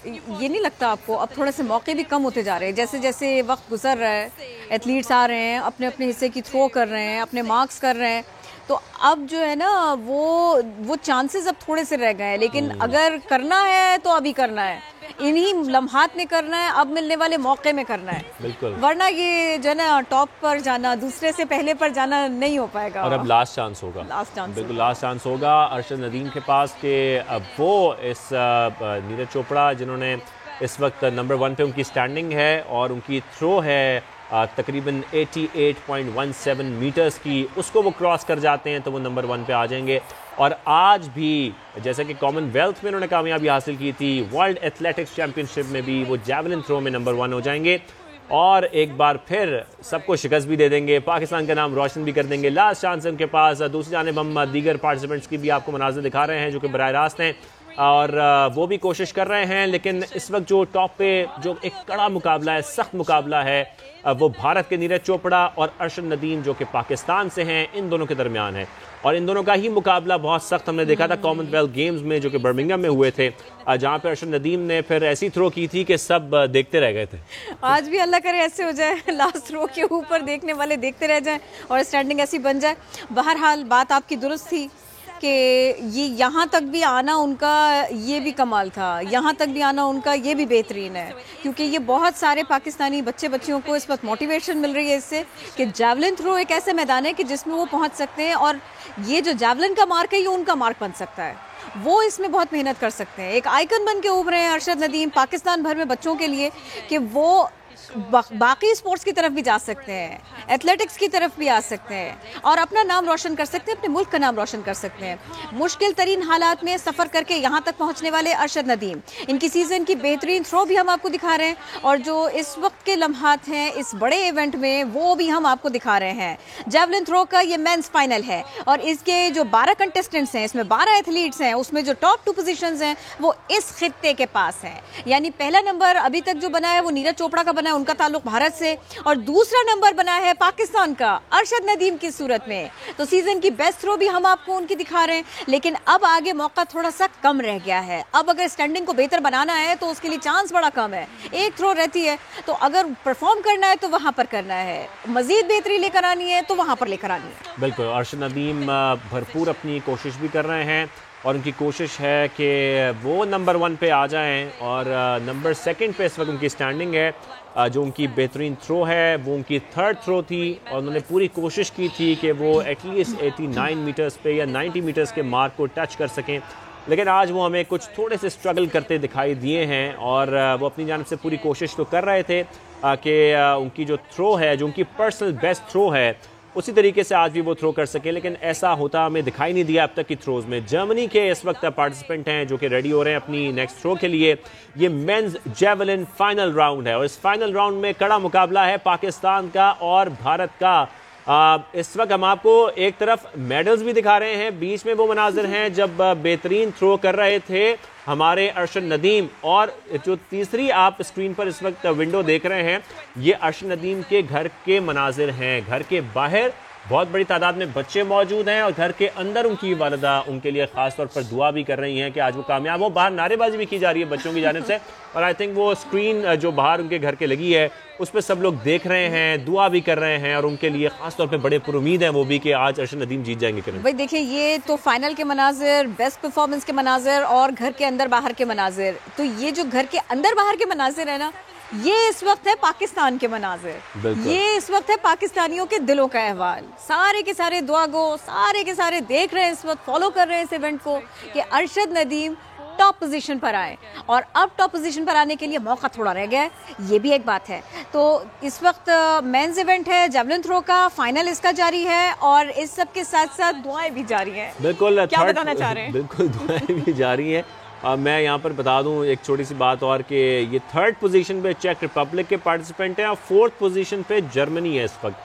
ये नहीं लगता आपको अब थोड़े से मौके भी कम होते जा रहे हैं? जैसे जैसे वक्त गुजर रहा है, एथलीट्स आ रहे हैं, अपने अपने हिस्से की थ्रो कर रहे हैं, अपने मार्क्स कर रहे हैं, तो अब जो है ना वो चांसेस अब थोड़े से रह गए हैं। लेकिन अगर करना है तो अभी करना है, इन्हीं लम्हात में करना है, अब मिलने वाले मौके में करना है, बिल्कुल, वरना ये जो है ना टॉप पर जाना, दूसरे से पहले पर जाना नहीं हो पाएगा। और अब लास्ट चांस होगा, बिल्कुल लास्ट चांस होगा अरशद नदीम के पास कि अब वो इस नीरज चोपड़ा जिन्होंने इस वक्त नंबर 1 पे उनकी स्टैंडिंग है और उनकी थ्रो है तकरीबन 88.17 मीटर्स की, उसको वो क्रॉस कर जाते हैं तो वो नंबर 1 पे आ जाएंगे। और आज भी जैसे कि कॉमनवेल्थ में उन्होंने कामयाबी हासिल की थी, वर्ल्ड एथलेटिक्स चैंपियनशिप में भी वो जैवलिन थ्रो में नंबर 1 हो जाएंगे और एक बार फिर सबको शिकस्त भी दे देंगे, पाकिस्तान का नाम रोशन भी कर देंगे। लास्ट चांस है उनके पास। दूसरी जानिब हम दीगर पार्टिसिपेंट्स की भी आपको मनाज़िर दिखा रहे हैं जो कि बराह रास्त हैं और वो भी कोशिश कर रहे हैं, लेकिन इस वक्त जो टॉप पे जो एक कड़ा मुकाबला है, सख्त मुकाबला है, वो भारत के नीरज चोपड़ा और अरशद नदीम जो कि पाकिस्तान से हैं, इन दोनों के दरमियान है। और इन दोनों का ही मुकाबला बहुत सख्त हमने देखा था कॉमनवेल्थ गेम्स में जो कि बर्मिंघम में हुए थे, जहाँ पे अरशद नदीम ने फिर ऐसी थ्रो की थी कि सब देखते रह गए थे। आज भी अल्लाह करे ऐसे हो जाए, लास्ट थ्रो के ऊपर देखने वाले देखते रह जाएं और स्टैंडिंग ऐसी बन जाए। बहरहाल बात आपकी दुरुस्त थी कि ये यहाँ तक भी आना उनका ये भी कमाल था, यहाँ तक भी आना उनका ये भी बेहतरीन है, क्योंकि ये बहुत सारे पाकिस्तानी बच्चियों को इस वक्त मोटिवेशन मिल रही है इससे कि जैवलिन थ्रो एक ऐसे मैदान है कि जिसमें वो पहुँच सकते हैं, और ये जो जैवलिन का मार्क है ये उनका मार्क बन सकता है, वो इसमें बहुत मेहनत कर सकते हैं। एक आइकन बन के उभरे हैं अरशद नदीम पाकिस्तान भर में बच्चों के लिए कि वो बाकी स्पोर्ट्स की तरफ भी जा सकते हैं, एथलेटिक्स की तरफ भी आ सकते हैं और अपना नाम रोशन कर सकते हैं, अपने मुल्क का नाम रोशन कर सकते हैं। मुश्किल तरीन हालात में सफ़र करके यहाँ तक पहुँचने वाले अरशद नदीम, इनकी सीज़न की बेहतरीन थ्रो भी हम आपको दिखा रहे हैं और जो इस वक्त के लम्हात हैं इस बड़े इवेंट में वो भी हम आपको दिखा रहे हैं। जैवलिन थ्रो का ये मेंस फाइनल है और इसके जो 12 कंटेस्टेंट्स हैं, इसमें 12 एथलीट्स हैं, उसमें जो टॉप 2 पोजीशंस हैं वो इस खित्ते के पास हैं। यानी पहला नंबर अभी तक जो बना है वो नीरज चोपड़ा का बना है, उनका ताल्लुक भारत से, और दूसरा नंबर बना है पाकिस्तान का अरशद नदीम की सूरत में। तो सीजन की बेस्ट थ्रो भी हम आपको उनकी दिखा रहे हैं, लेकिन अब आगे मौका थोड़ा सा कम रह गया है। अब अगर स्टैंडिंग को बेहतर बनाना है तो उसके लिए चांस बड़ा कम है, एक थ्रो रहती है, तो अगर परफॉर्म करना है तो वहां पर करना है, मजीद बेहतरी लेकर आनी है तो वहां पर लेकर आनी है। बिल्कुल, अरशद नदीम भरपूर अपनी कोशिश भी कर रहे हैं और उनकी कोशिश है कि वो नंबर 1 पे आ जाएं और नंबर 2 पे इस वक्त उनकी स्टैंडिंग है। जो उनकी बेहतरीन थ्रो है वो उनकी 3rd थ्रो थी और उन्होंने पूरी कोशिश की थी कि वो एटलीस्ट 89 मीटर्स पे या 90 मीटर्स के मार्क को टच कर सकें, लेकिन आज वो हमें कुछ थोड़े से स्ट्रगल करते दिखाई दिए हैं और वो अपनी जानिब से पूरी कोशिश तो कर रहे थे कि उनकी जो थ्रो है, जो उनकी पर्सनल बेस्ट थ्रो है, उसी तरीके से आज भी वो थ्रो कर सके, लेकिन ऐसा होता हमें दिखाई नहीं दिया अब तक की थ्रोज में। जर्मनी के इस वक्त पार्टिसिपेंट हैं जो कि रेडी हो रहे हैं अपनी नेक्स्ट थ्रो के लिए। ये मेंस जेवलिन फाइनल राउंड है और इस फाइनल राउंड में कड़ा मुकाबला है पाकिस्तान का और भारत का। इस वक्त हम आपको एक तरफ मेडल्स भी दिखा रहे हैं, बीच में वो मनाजिर हैं जब बेहतरीन थ्रो कर रहे थे हमारे अरशद नदीम, और जो तीसरी आप स्क्रीन पर इस वक्त विंडो देख रहे हैं ये अरशद नदीम के घर के मनाजिर हैं। घर के बाहर बहुत बड़ी तादाद में बच्चे मौजूद हैं और घर के अंदर उनकी वालिदा उनके लिए ख़ास तौर पर दुआ भी कर रही हैं कि आज वो कामयाब हो। बाहर नारेबाजी भी की जा रही है बच्चों की जानिब से और आई थिंक वो स्क्रीन जो बाहर उनके घर के लगी है उस पर सब लोग देख रहे हैं, दुआ भी कर रहे हैं और उनके लिए खासतौर पे बड़े पुरुमीद हैं वो भी कि आज अर्शद नदीम जीत जाएंगे। करें भाई देखिए, ये तो फाइनल के मनाजिर, बेस्ट परफॉर्मेंस के मनाजिर और घर के अंदर बाहर के मनाजिर, तो ये जो घर के अंदर बाहर के मनाजिर है ना, ये इस वक्त है पाकिस्तान के मनाजिर, ये इस वक्त है पाकिस्तानियों के दिलों का अहवाल। सारे के सारे दुआ गो, सारे के सारे देख रहे हैं इस वक्त, फॉलो कर रहे हैं इस इवेंट को कि अर्शद नदीम टॉप पोजीशन पर आए, और अब टॉप पोजीशन पर आने के लिए मौका थोड़ा रह गया है, ये भी एक बात है। तो इस वक्त मेंस इवेंट है, जेवलिन थ्रो का फाइनल इसका जारी है और इस सब के साथ साथ दुआएं भी जारी हैं। बिल्कुल, क्या बताना चाह रहे हैं? बिल्कुल, दुआएं भी जारी हैं। मैं यहाँ पर बता दूं एक छोटी सी बात और कि ये थर्ड पोजीशन पे चेक रिपब्लिक के पार्टिसिपेंट हैं और फोर्थ पोजीशन पे जर्मनी है इस वक्त।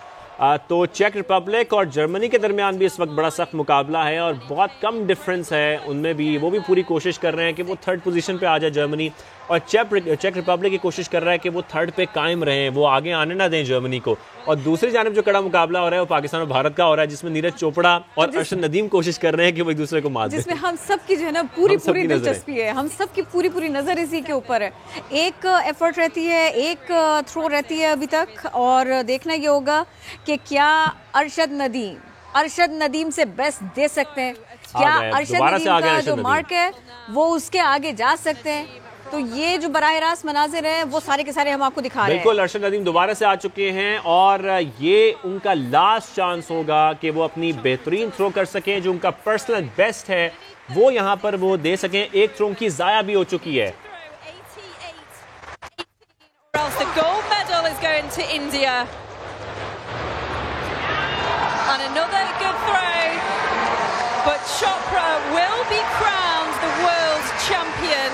तो चेक रिपब्लिक और जर्मनी के दरमियान भी इस वक्त बड़ा सख्त मुकाबला है और बहुत कम डिफरेंस है उनमें भी। वो भी पूरी कोशिश कर रहे हैं कि वो थर्ड पोजीशन पे आ जाए जर्मनी, और चेक रिपब्लिक की कोशिश कर रहा है कि वो थर्ड पे कायम रहें, वो आगे आने ना दें जर्मनी को। और दूसरी जानिब जो कड़ा मुकाबला हो रहा है वो पाकिस्तान और भारत का हो रहा है, जिसमें नीरज चोपड़ा और अर्शद नदीम कोशिश कर रहे हैं कि वो एक दूसरे को मार दें, जिसमें हम सब की जो है ना पूरी दिलचस्पी है, हम सब की पूरी नजर इसी के ऊपर है। एक एफर्ट रहती है, एक थ्रो रहती है अभी तक, और देखना ये होगा कि क्या अर्शद नदीम से बेस्ट दे सकते हैं, क्या अर्शद नदीम का जो मार्क है वो उसके आगे जा सकते हैं। तो ये जो बराह रास्त मनाजिर हैं वो सारे के सारे हम आपको दिखा रहे हैं। बिल्कुल, अर्शद नदीम दोबारा से आ चुके हैं और ये उनका लास्ट चांस होगा कि वो अपनी बेहतरीन थ्रो कर सकें, जो उनका पर्सनल बेस्ट है वो यहाँ पर वो दे सकें। एक थ्रो की ज़ाया भी हो चुकी है। And another good throw, but Chopra will be crowned the world champion.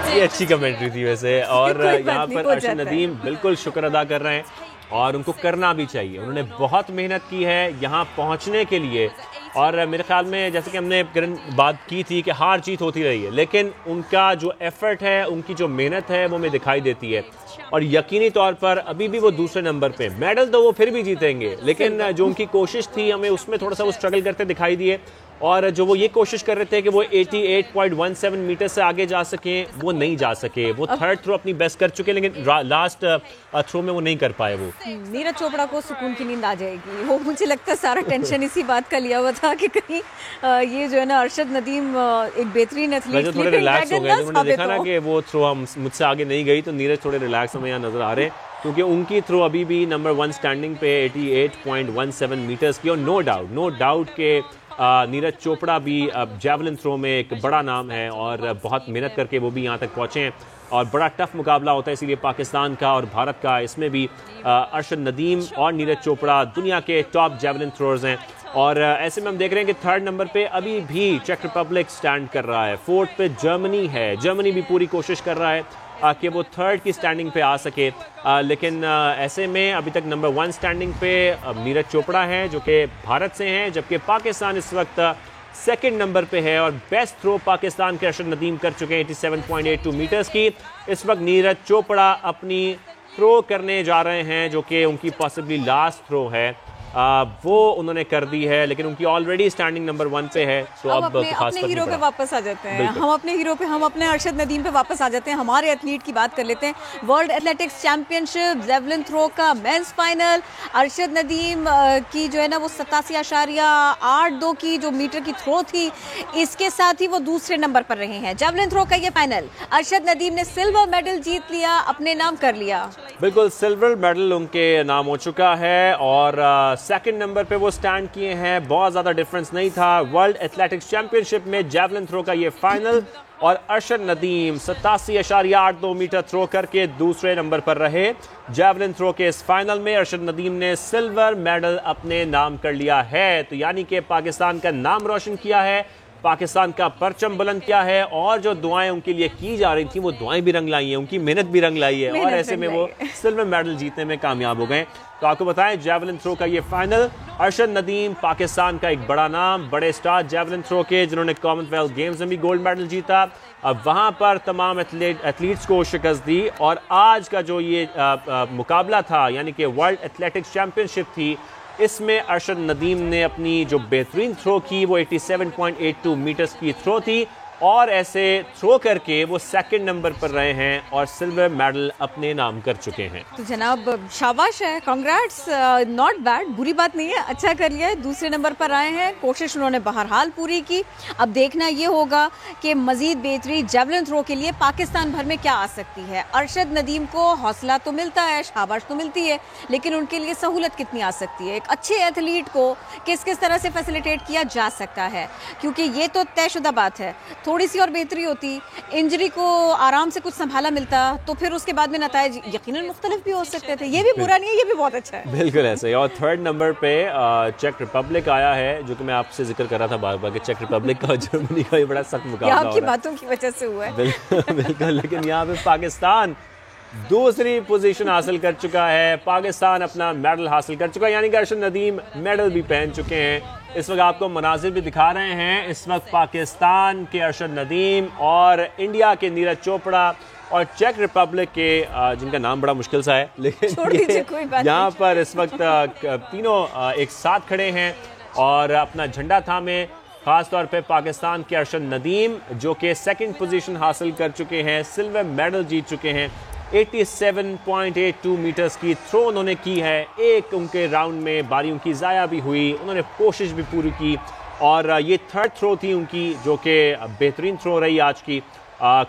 ये अच्छी कमेंट्री थी वैसे, और यहाँ पर अर्शद नदीम बिल्कुल शुक्र अदा कर रहे हैं और उनको करना भी चाहिए। उन्होंने बहुत मेहनत की है यहाँ पहुँचने के लिए, और मेरे ख्याल में जैसे कि हमने बात की थी कि हार जीत होती रही है, लेकिन उनका जो एफर्ट है, उनकी जो मेहनत है वो हमें दिखाई देती है। और यकीनी तौर पर अभी भी वो दूसरे नंबर पे, मेडल तो वो फिर भी जीतेंगे, लेकिन जो उनकी कोशिश थी हमें उसमें थोड़ा सा वो स्ट्रगल करते दिखाई दिए। और जो वो ये कोशिश कर रहे थे कि वो 88.17 मीटर से आगे जा सकें, वो नहीं जा सके। वो थर्ड थ्रो अपनी बेस्ट कर चुके, लेकिन लास्ट थ्रो में वो नहीं कर पाए। वो नीरज चोपड़ा को सुकून की नींद आ जाएगी। वो मुझे लगता है सारा टेंशन इसी बात का लिया हुआ था कि कहीं ये जो है ना अर्शद नदीम एक बेहतरीन एथलीट, थोड़े रिलैक्स हो गए। उन्होंने देखा ना कि वो थ्रो हम मुझसे आगे नहीं गई, तो नीरज थोड़े रिलैक्स हमें यहाँ नजर आ रहे हैं, क्योंकि उनकी थ्रो अभी भी नंबर 1 स्टैंडिंग पे 88.17 मीटर्स की। और नो डाउट के नीरज चोपड़ा भी जैवलिन थ्रो में एक बड़ा नाम है और बहुत मेहनत करके वो भी यहाँ तक पहुँचे हैं, और बड़ा टफ मुकाबला होता है इसीलिए पाकिस्तान का और भारत का। इसमें भी अर्शद नदीम और नीरज चोपड़ा दुनिया के टॉप जैवलिन थ्रोअर्स हैं, और ऐसे में हम देख रहे हैं कि थर्ड नंबर पे अभी भी चेक रिपब्लिक स्टैंड कर रहा है, फोर्थ पे जर्मनी है। जर्मनी भी पूरी कोशिश कर रहा है कि वो थर्ड की स्टैंडिंग पे आ सके, लेकिन ऐसे में अभी तक नंबर 1 स्टैंडिंग पे नीरज चोपड़ा हैं जो कि भारत से हैं, जबकि पाकिस्तान इस वक्त सेकंड नंबर पे है। और बेस्ट थ्रो पाकिस्तान के अर्शद नदीम कर चुके हैं 87.82 मीटर्स की। इस वक्त नीरज चोपड़ा अपनी थ्रो करने जा रहे हैं, जो कि उनकी पॉसिबली लास्ट थ्रो है, वो उन्होंने कर दी है, लेकिन उनकी ऑलरेडी स्टैंडिंग नंबर 1 पे है। तो अब अपने हीरो पे वापस आ जाते हैं, हम अपने हीरो पे, हम अपने अर्शद नदीम पे वापस आ जाते हैं। हमारे एथलीट की बात कर लेते हैं। World athletics championship javelin throw का मेंस फाइनल, अर्शद नदीम की जो है ना वो 87.82 की जो मीटर की थ्रो थी, इसके साथ ही वो दूसरे नंबर पर रहे हैं। जेवलिन थ्रो का ये फाइनल अर्शद नदीम ने सिल्वर मेडल जीत लिया, अपने नाम कर लिया। बिल्कुल, सिल्वर मेडल उनके नाम हो चुका है और सेकंड नंबर पे वो स्टैंड किए हैं। बहुत ज़्यादा डिफरेंस नहीं था। वर्ल्ड एथलेटिक्स चैंपियनशिप में जैवलिन थ्रो का ये फाइनल, और अर्शद नदीम 87.82 मीटर थ्रो करके दूसरे नंबर पर रहे। जैवलिन थ्रो के इस फाइनल में अर्शद नदीम ने सिल्वर मेडल अपने नाम कर लिया है, तो यानी कि पाकिस्तान का नाम रोशन किया है, पाकिस्तान का परचम बुलंद किया है, और जो दुआएं उनके लिए की जा रही थी वो दुआएं भी रंग लाई हैं, उनकी मेहनत भी रंग लाई है, और ऐसे में वो सिल्वर मेडल जीतने में कामयाब हो गए। तो आपको बताएं जैवलिन थ्रो का ये फाइनल, अर्शद नदीम पाकिस्तान का एक बड़ा नाम, बड़े स्टार जैवलिन थ्रो के, जिन्होंने कॉमनवेल्थ गेम्स में भी गोल्ड मेडल जीता, अब वहां पर तमाम एथलीट्स को शिकस्त दी। और आज का जो ये मुकाबला था, यानी कि वर्ल्ड एथलेटिक्स चैंपियनशिप थी, इसमें अरशद नदीम ने अपनी जो बेहतरीन थ्रो की वो 87.82 मीटर्स की थ्रो थी और ऐसे थ्रो करके वो सेकंड नंबर पर रहे हैं और सिल्वर मेडल अपने नाम कर चुके हैं। तो जनाब शाबाश है, कांग्रेट्स, नॉट बैड, बुरी बात नहीं है, अच्छा कर लिया है। दूसरे नंबर पर आए हैं, कोशिश उन्होंने बहरहाल पूरी की। अब देखना ये होगा कि मजीद बेहतरीन जेवलिन थ्रो के लिए पाकिस्तान भर में क्या आ सकती है। अरशद नदीम को हौसला तो मिलता है, शाबाश तो मिलती है, लेकिन उनके लिए सहूलत कितनी आ सकती है। एक अच्छे एथलीट को किस किस तरह से फैसिलिटेट किया जा सकता है, क्योंकि ये तो तयशुदा बात है। थोड़ी सी और बेहतरी होती, इंजरी को आराम से कुछ संभाला मिलता, तो फिर उसके बाद में नताइज यकीनन मुख्तलिफ भी हो सकते थे। ये भी बुरा नहीं है, ये भी बहुत अच्छा है। बिल्कुल ऐसे ही। और थर्ड नंबर पे चेक रिपब्लिक आया है, जो कि मैं आपसे जिक्र कर रहा था बार बार कि चेक रिपब्लिक का जर्मनी का भी बड़ा सख्त मुकाबला हो रहा है। आपकी बातों की वजह से हुआ है। बिल्कुल, लेकिन यहाँ पे पाकिस्तान दूसरी पोजीशन हासिल कर चुका है। पाकिस्तान अपना मेडल हासिल कर चुका है, यानी कि अरशद नदीम मेडल भी पहन चुके हैं। इस वक्त आपको मनाजिर भी दिखा रहे हैं। इस वक्त पाकिस्तान के अरशद नदीम और इंडिया के नीरज चोपड़ा और चेक रिपब्लिक के जिनका नाम बड़ा मुश्किल सा है, लेकिन यहाँ पर इस वक्त तीनों एक साथ खड़े हैं और अपना झंडा थामे। खास तौर पे पाकिस्तान के अरशद नदीम जो कि सेकंड पोजीशन हासिल कर चुके हैं, सिल्वर मेडल जीत चुके हैं। 87.82 मीटर्स की थ्रो उन्होंने की है। एक उनके राउंड में बारी उनकी ज़ाया भी हुई, उन्होंने कोशिश भी पूरी की और ये थर्ड थ्रो थी उनकी, जो कि बेहतरीन थ्रो रही आज की।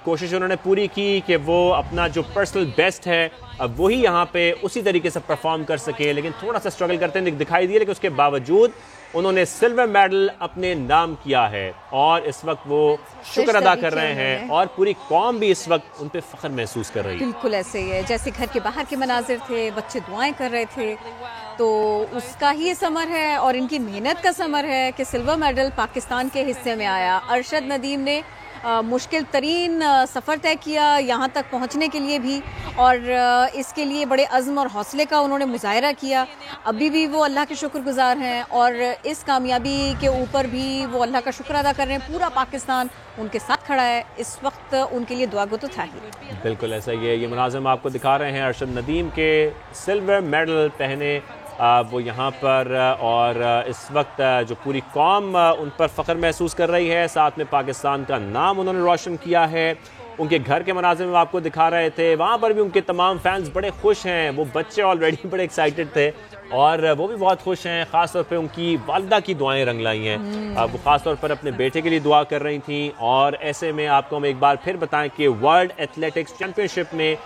कोशिश उन्होंने पूरी की कि वो अपना जो पर्सनल बेस्ट है वही यहाँ पे उसी तरीके से परफॉर्म कर सके, लेकिन थोड़ा सा स्ट्रगल करते हैं दिखाई दिया, लेकिन उसके बावजूद उन्होंने सिल्वर मेडल अपने नाम किया है और इस वक्त वो शुक्र अदा कर रहे हैं और पूरी कौम भी इस वक्त उन पे फख्र महसूस कर रही है। बिल्कुल ऐसे ही है, जैसे घर के बाहर के मनाजिर थे, बच्चे दुआएं कर रहे थे, तो उसका ही समर है और इनकी मेहनत का समर है कि सिल्वर मेडल पाकिस्तान के हिस्से में आया। अरशद नदीम ने मुश्किल तरीन सफ़र तय किया यहाँ तक पहुँचने के लिए भी, और इसके लिए बड़े अज़्म और हौसले का उन्होंने मुजाहरा किया। अभी भी वो अल्लाह के शुक्रगुजार हैं और इस कामयाबी के ऊपर भी वो अल्लाह का शुक्र अदा कर रहे हैं। पूरा पाकिस्तान उनके साथ खड़ा है, इस वक्त उनके लिए दुआ गो तो था ही। बिल्कुल ऐसा ही है। ये मुनाज़िम आपको दिखा रहे हैं अरशद नदीम के सिल्वर मेडल पहने वो यहाँ पर, और इस वक्त जो पूरी कौम उन पर फ़ख्र महसूस कर रही है, साथ में पाकिस्तान का नाम उन्होंने रोशन किया है। उनके घर के मनाज़िर में आपको दिखा रहे थे, वहाँ पर भी उनके तमाम फैंस बड़े खुश हैं। वो बच्चे ऑलरेडी बड़े एक्साइटेड थे और वो भी बहुत खुश हैं। ख़ास तौर पे उनकी वालिदा की दुआएं रंग लाई हैं। वो ख़ास तौर पर अपने बेटे के लिए दुआ कर रही थी। और ऐसे में आपको हम एक बार फिर बताएं कि वर्ल्ड एथलेटिक्स चैम्पियनशिप में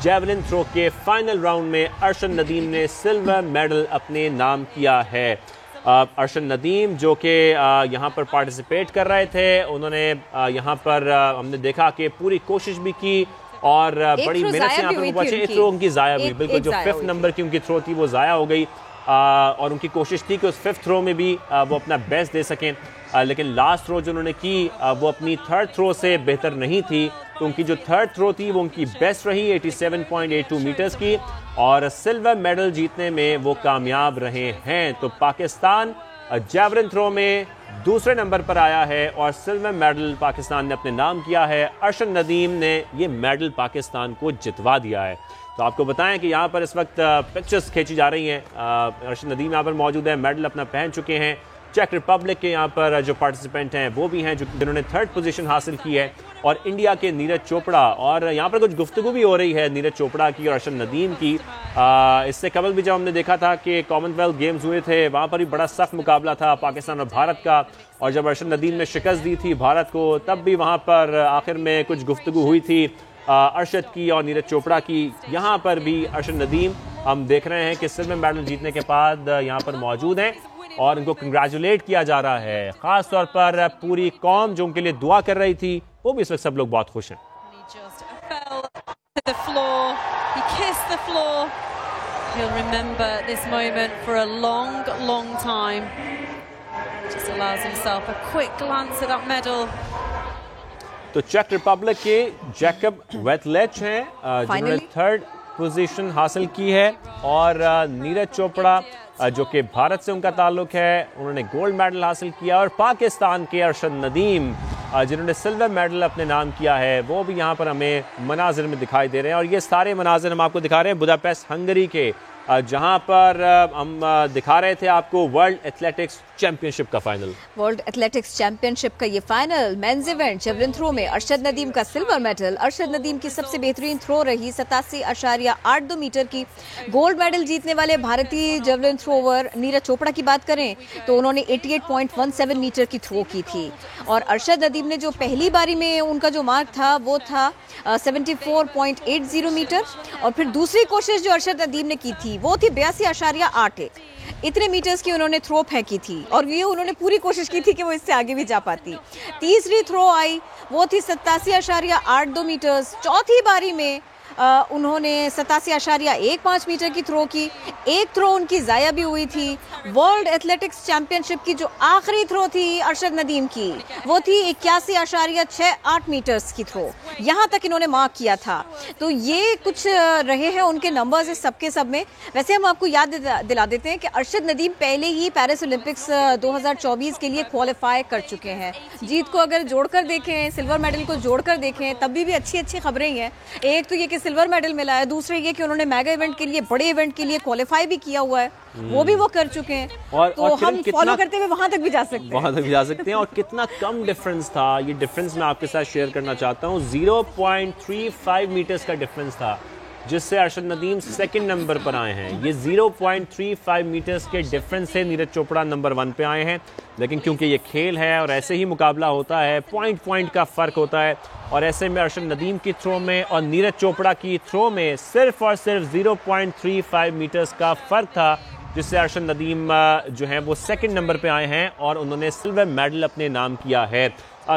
जेवलिन थ्रो के फाइनल राउंड में अरशद नदीम ने सिल्वर मेडल अपने नाम किया है। अरशद नदीम जो कि यहाँ पर पार्टिसिपेट कर रहे थे, उन्होंने यहाँ पर हमने देखा कि पूरी कोशिश भी की और बड़ी मेहनत से यहाँ पर पहुंचे। एक थ्रो उनकी ज़ाया हुई, बिल्कुल जो 5th नंबर की उनकी थ्रो थी वो ज़ाया हो गई और उनकी कोशिश थी कि उस 5th थ्रो में भी वो अपना बेस्ट दे सकें, लेकिन लास्ट थ्रो जो उन्होंने की वो अपनी थर्ड थ्रो से बेहतर नहीं थी। तो उनकी जो थर्ड थ्रो थी वो उनकी बेस्ट रही 87.82 मीटर्स की और सिल्वर मेडल जीतने में वो कामयाब रहे हैं। तो पाकिस्तान जेवलिन थ्रो में दूसरे नंबर पर आया है और सिल्वर मेडल पाकिस्तान ने अपने नाम किया है। अरशद नदीम ने ये मेडल पाकिस्तान को जितवा दिया है। तो आपको बताएं कि यहाँ पर इस वक्त पिक्चर्स खींची जा रही हैं। अरशद नदीम यहाँ पर मौजूद है, मेडल अपना पहन चुके हैं। चेक रिपब्लिक के यहाँ पर जो पार्टिसिपेंट हैं वो भी हैं जिन्होंने थर्ड पोजीशन हासिल की है, और इंडिया के नीरज चोपड़ा। और यहाँ पर कुछ गुफ्तगू भी हो रही है नीरज चोपड़ा की और अरशद नदीम की। इससे कबल भी जब हमने देखा था कि कॉमनवेल्थ गेम्स हुए थे, वहाँ पर भी बड़ा सख्त मुकाबला था पाकिस्तान और भारत का, और जब अरशद नदीम ने शिकस्त दी थी भारत को, तब भी वहाँ पर आखिर में कुछ गुफ्तगू हुई थी अरशद की और नीरज चोपड़ा की। यहाँ पर भी अरशद नदीम हम देख रहे हैं कि सिल्वर मेडल जीतने के बाद यहाँ पर मौजूद हैं और उनको कंग्रेचुलेट किया जा रहा है। खास तौर पर पूरी कौम जो उनके लिए दुआ कर रही थी, वो भी इस वक्त सब लोग बहुत खुश हैं। तो चेक रिपब्लिक के जैकब वेटलेच हैं जिन्होंने थर्ड पोजीशन हासिल की है, और नीरज चोपड़ा जो कि भारत से उनका ताल्लुक है, उन्होंने गोल्ड मेडल हासिल किया। और पाकिस्तान के अरशद नदीम जिन्होंने सिल्वर मेडल अपने नाम किया है, वो भी यहाँ पर हमें मनाजिर में दिखाई दे रहे हैं। और ये सारे मनाजिर हम आपको दिखा रहे हैं बुदापेस्ट हंगरी के, जहां पर हम दिखा रहे थे आपको वर्ल्ड एथलेटिक्स चैंपियनशिप का फाइनल। वर्ल्ड एथलेटिक्स चैंपियनशिप का ये final men's event javelin throw में अरशद नदीम का सिल्वर मेडल। अरशद नदीम की सबसे बेहतरीन थ्रो रही 87.82 मीटर की। गोल्ड मेडल जीतने वाले भारतीय जेवलिन थ्रोवर नीरज चोपड़ा की बात करें तो उन्होंने 88.17 मीटर की थ्रो की थी और अरशद नदीम ने जो पहली बारी में उनका जो मार्क था वो था 74.80 मीटर और फिर दूसरी कोशिश जो अरशद नदीम ने की थी वो थी 82.81। इतने मीटर्स की उन्होंने थ्रो फेंकी थी और ये उन्होंने पूरी कोशिश की थी कि वो इससे आगे भी जा पाती। तीसरी थ्रो आई वो थी 87.82 मीटर्स। चौथी बारी में उन्होंने 87.15 मीटर की थ्रो की। एक थ्रो उनकी ज़ाया भी हुई थी। वर्ल्ड एथलेटिक्स चैंपियनशिप की जो आखिरी थ्रो थी अरशद नदीम की वो थी 81.68 मीटर्स की थ्रो। यहाँ तक इन्होंने मार्क किया था। तो ये कुछ रहे हैं उनके नंबर्स इस सबके सब में। वैसे हम आपको याद दिला देते हैं कि अरशद नदीम पहले ही पेरिस ओलंपिक्स 2024 के लिए क्वालिफाई कर चुके हैं। जीत को अगर जोड़कर देखें, सिल्वर मेडल को जोड़कर देखें तब भी अच्छी अच्छी खबरें ही हैं। एक तो ये कि सिल्वर मेडल मिला है, दूसरे ये कि उन्होंने मेगा इवेंट के लिए, बड़े इवेंट के लिए क्वालिफाई भी किया हुआ है, वो भी वो कर चुके हैं। तो हम फॉलो करते हुए वहां तक भी जा सकते हैं। और कितना कम डिफरेंस था, ये डिफरेंस मैं आपके साथ शेयर करना चाहता हूँ। 0.35 मीटर्स का डिफरेंस था जिससे अरशद नदीम सेकंड नंबर पर आए हैं। ये 0.35 मीटर्स के डिफरेंस से नीरज चोपड़ा नंबर 1 पे आए हैं। लेकिन क्योंकि ये खेल है और ऐसे ही मुकाबला होता है, पॉइंट का फ़र्क होता है और ऐसे में अरशद नदीम की थ्रो में और नीरज चोपड़ा की थ्रो में सिर्फ और सिर्फ 0.35 मीटर्स का फ़र्क था जिससे अरशद नदीम जो है वो सेकंड नंबर पे आए हैं और उन्होंने सिल्वर मेडल अपने नाम किया है।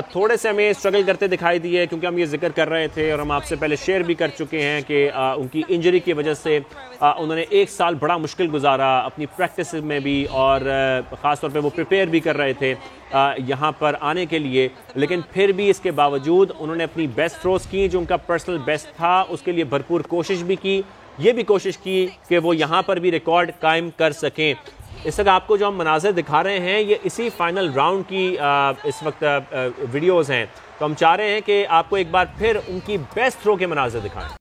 थोड़े से हमें स्ट्रगल करते दिखाई दिए क्योंकि हम ये जिक्र कर रहे थे और हम आपसे पहले शेयर भी कर चुके हैं कि उनकी इंजरी की वजह से उन्होंने 1 साल बड़ा मुश्किल गुजारा अपनी प्रैक्टिस में भी और ख़ास तौर पे वो प्रिपेयर भी कर रहे थे यहाँ पर आने के लिए। लेकिन फिर भी इसके बावजूद उन्होंने अपनी बेस्ट थ्रोस की, जो उनका पर्सनल बेस्ट था उसके लिए भरपूर कोशिश भी की। ये भी कोशिश की कि वो यहाँ पर भी रिकॉर्ड कायम कर सकें। इस वक्त आपको जो हम मनाज़िर दिखा रहे हैं ये इसी फाइनल राउंड की इस वक्त वीडियोज़ हैं। तो हम चाह रहे हैं कि आपको एक बार फिर उनकी बेस्ट थ्रो के मनाज़िर दिखाएं।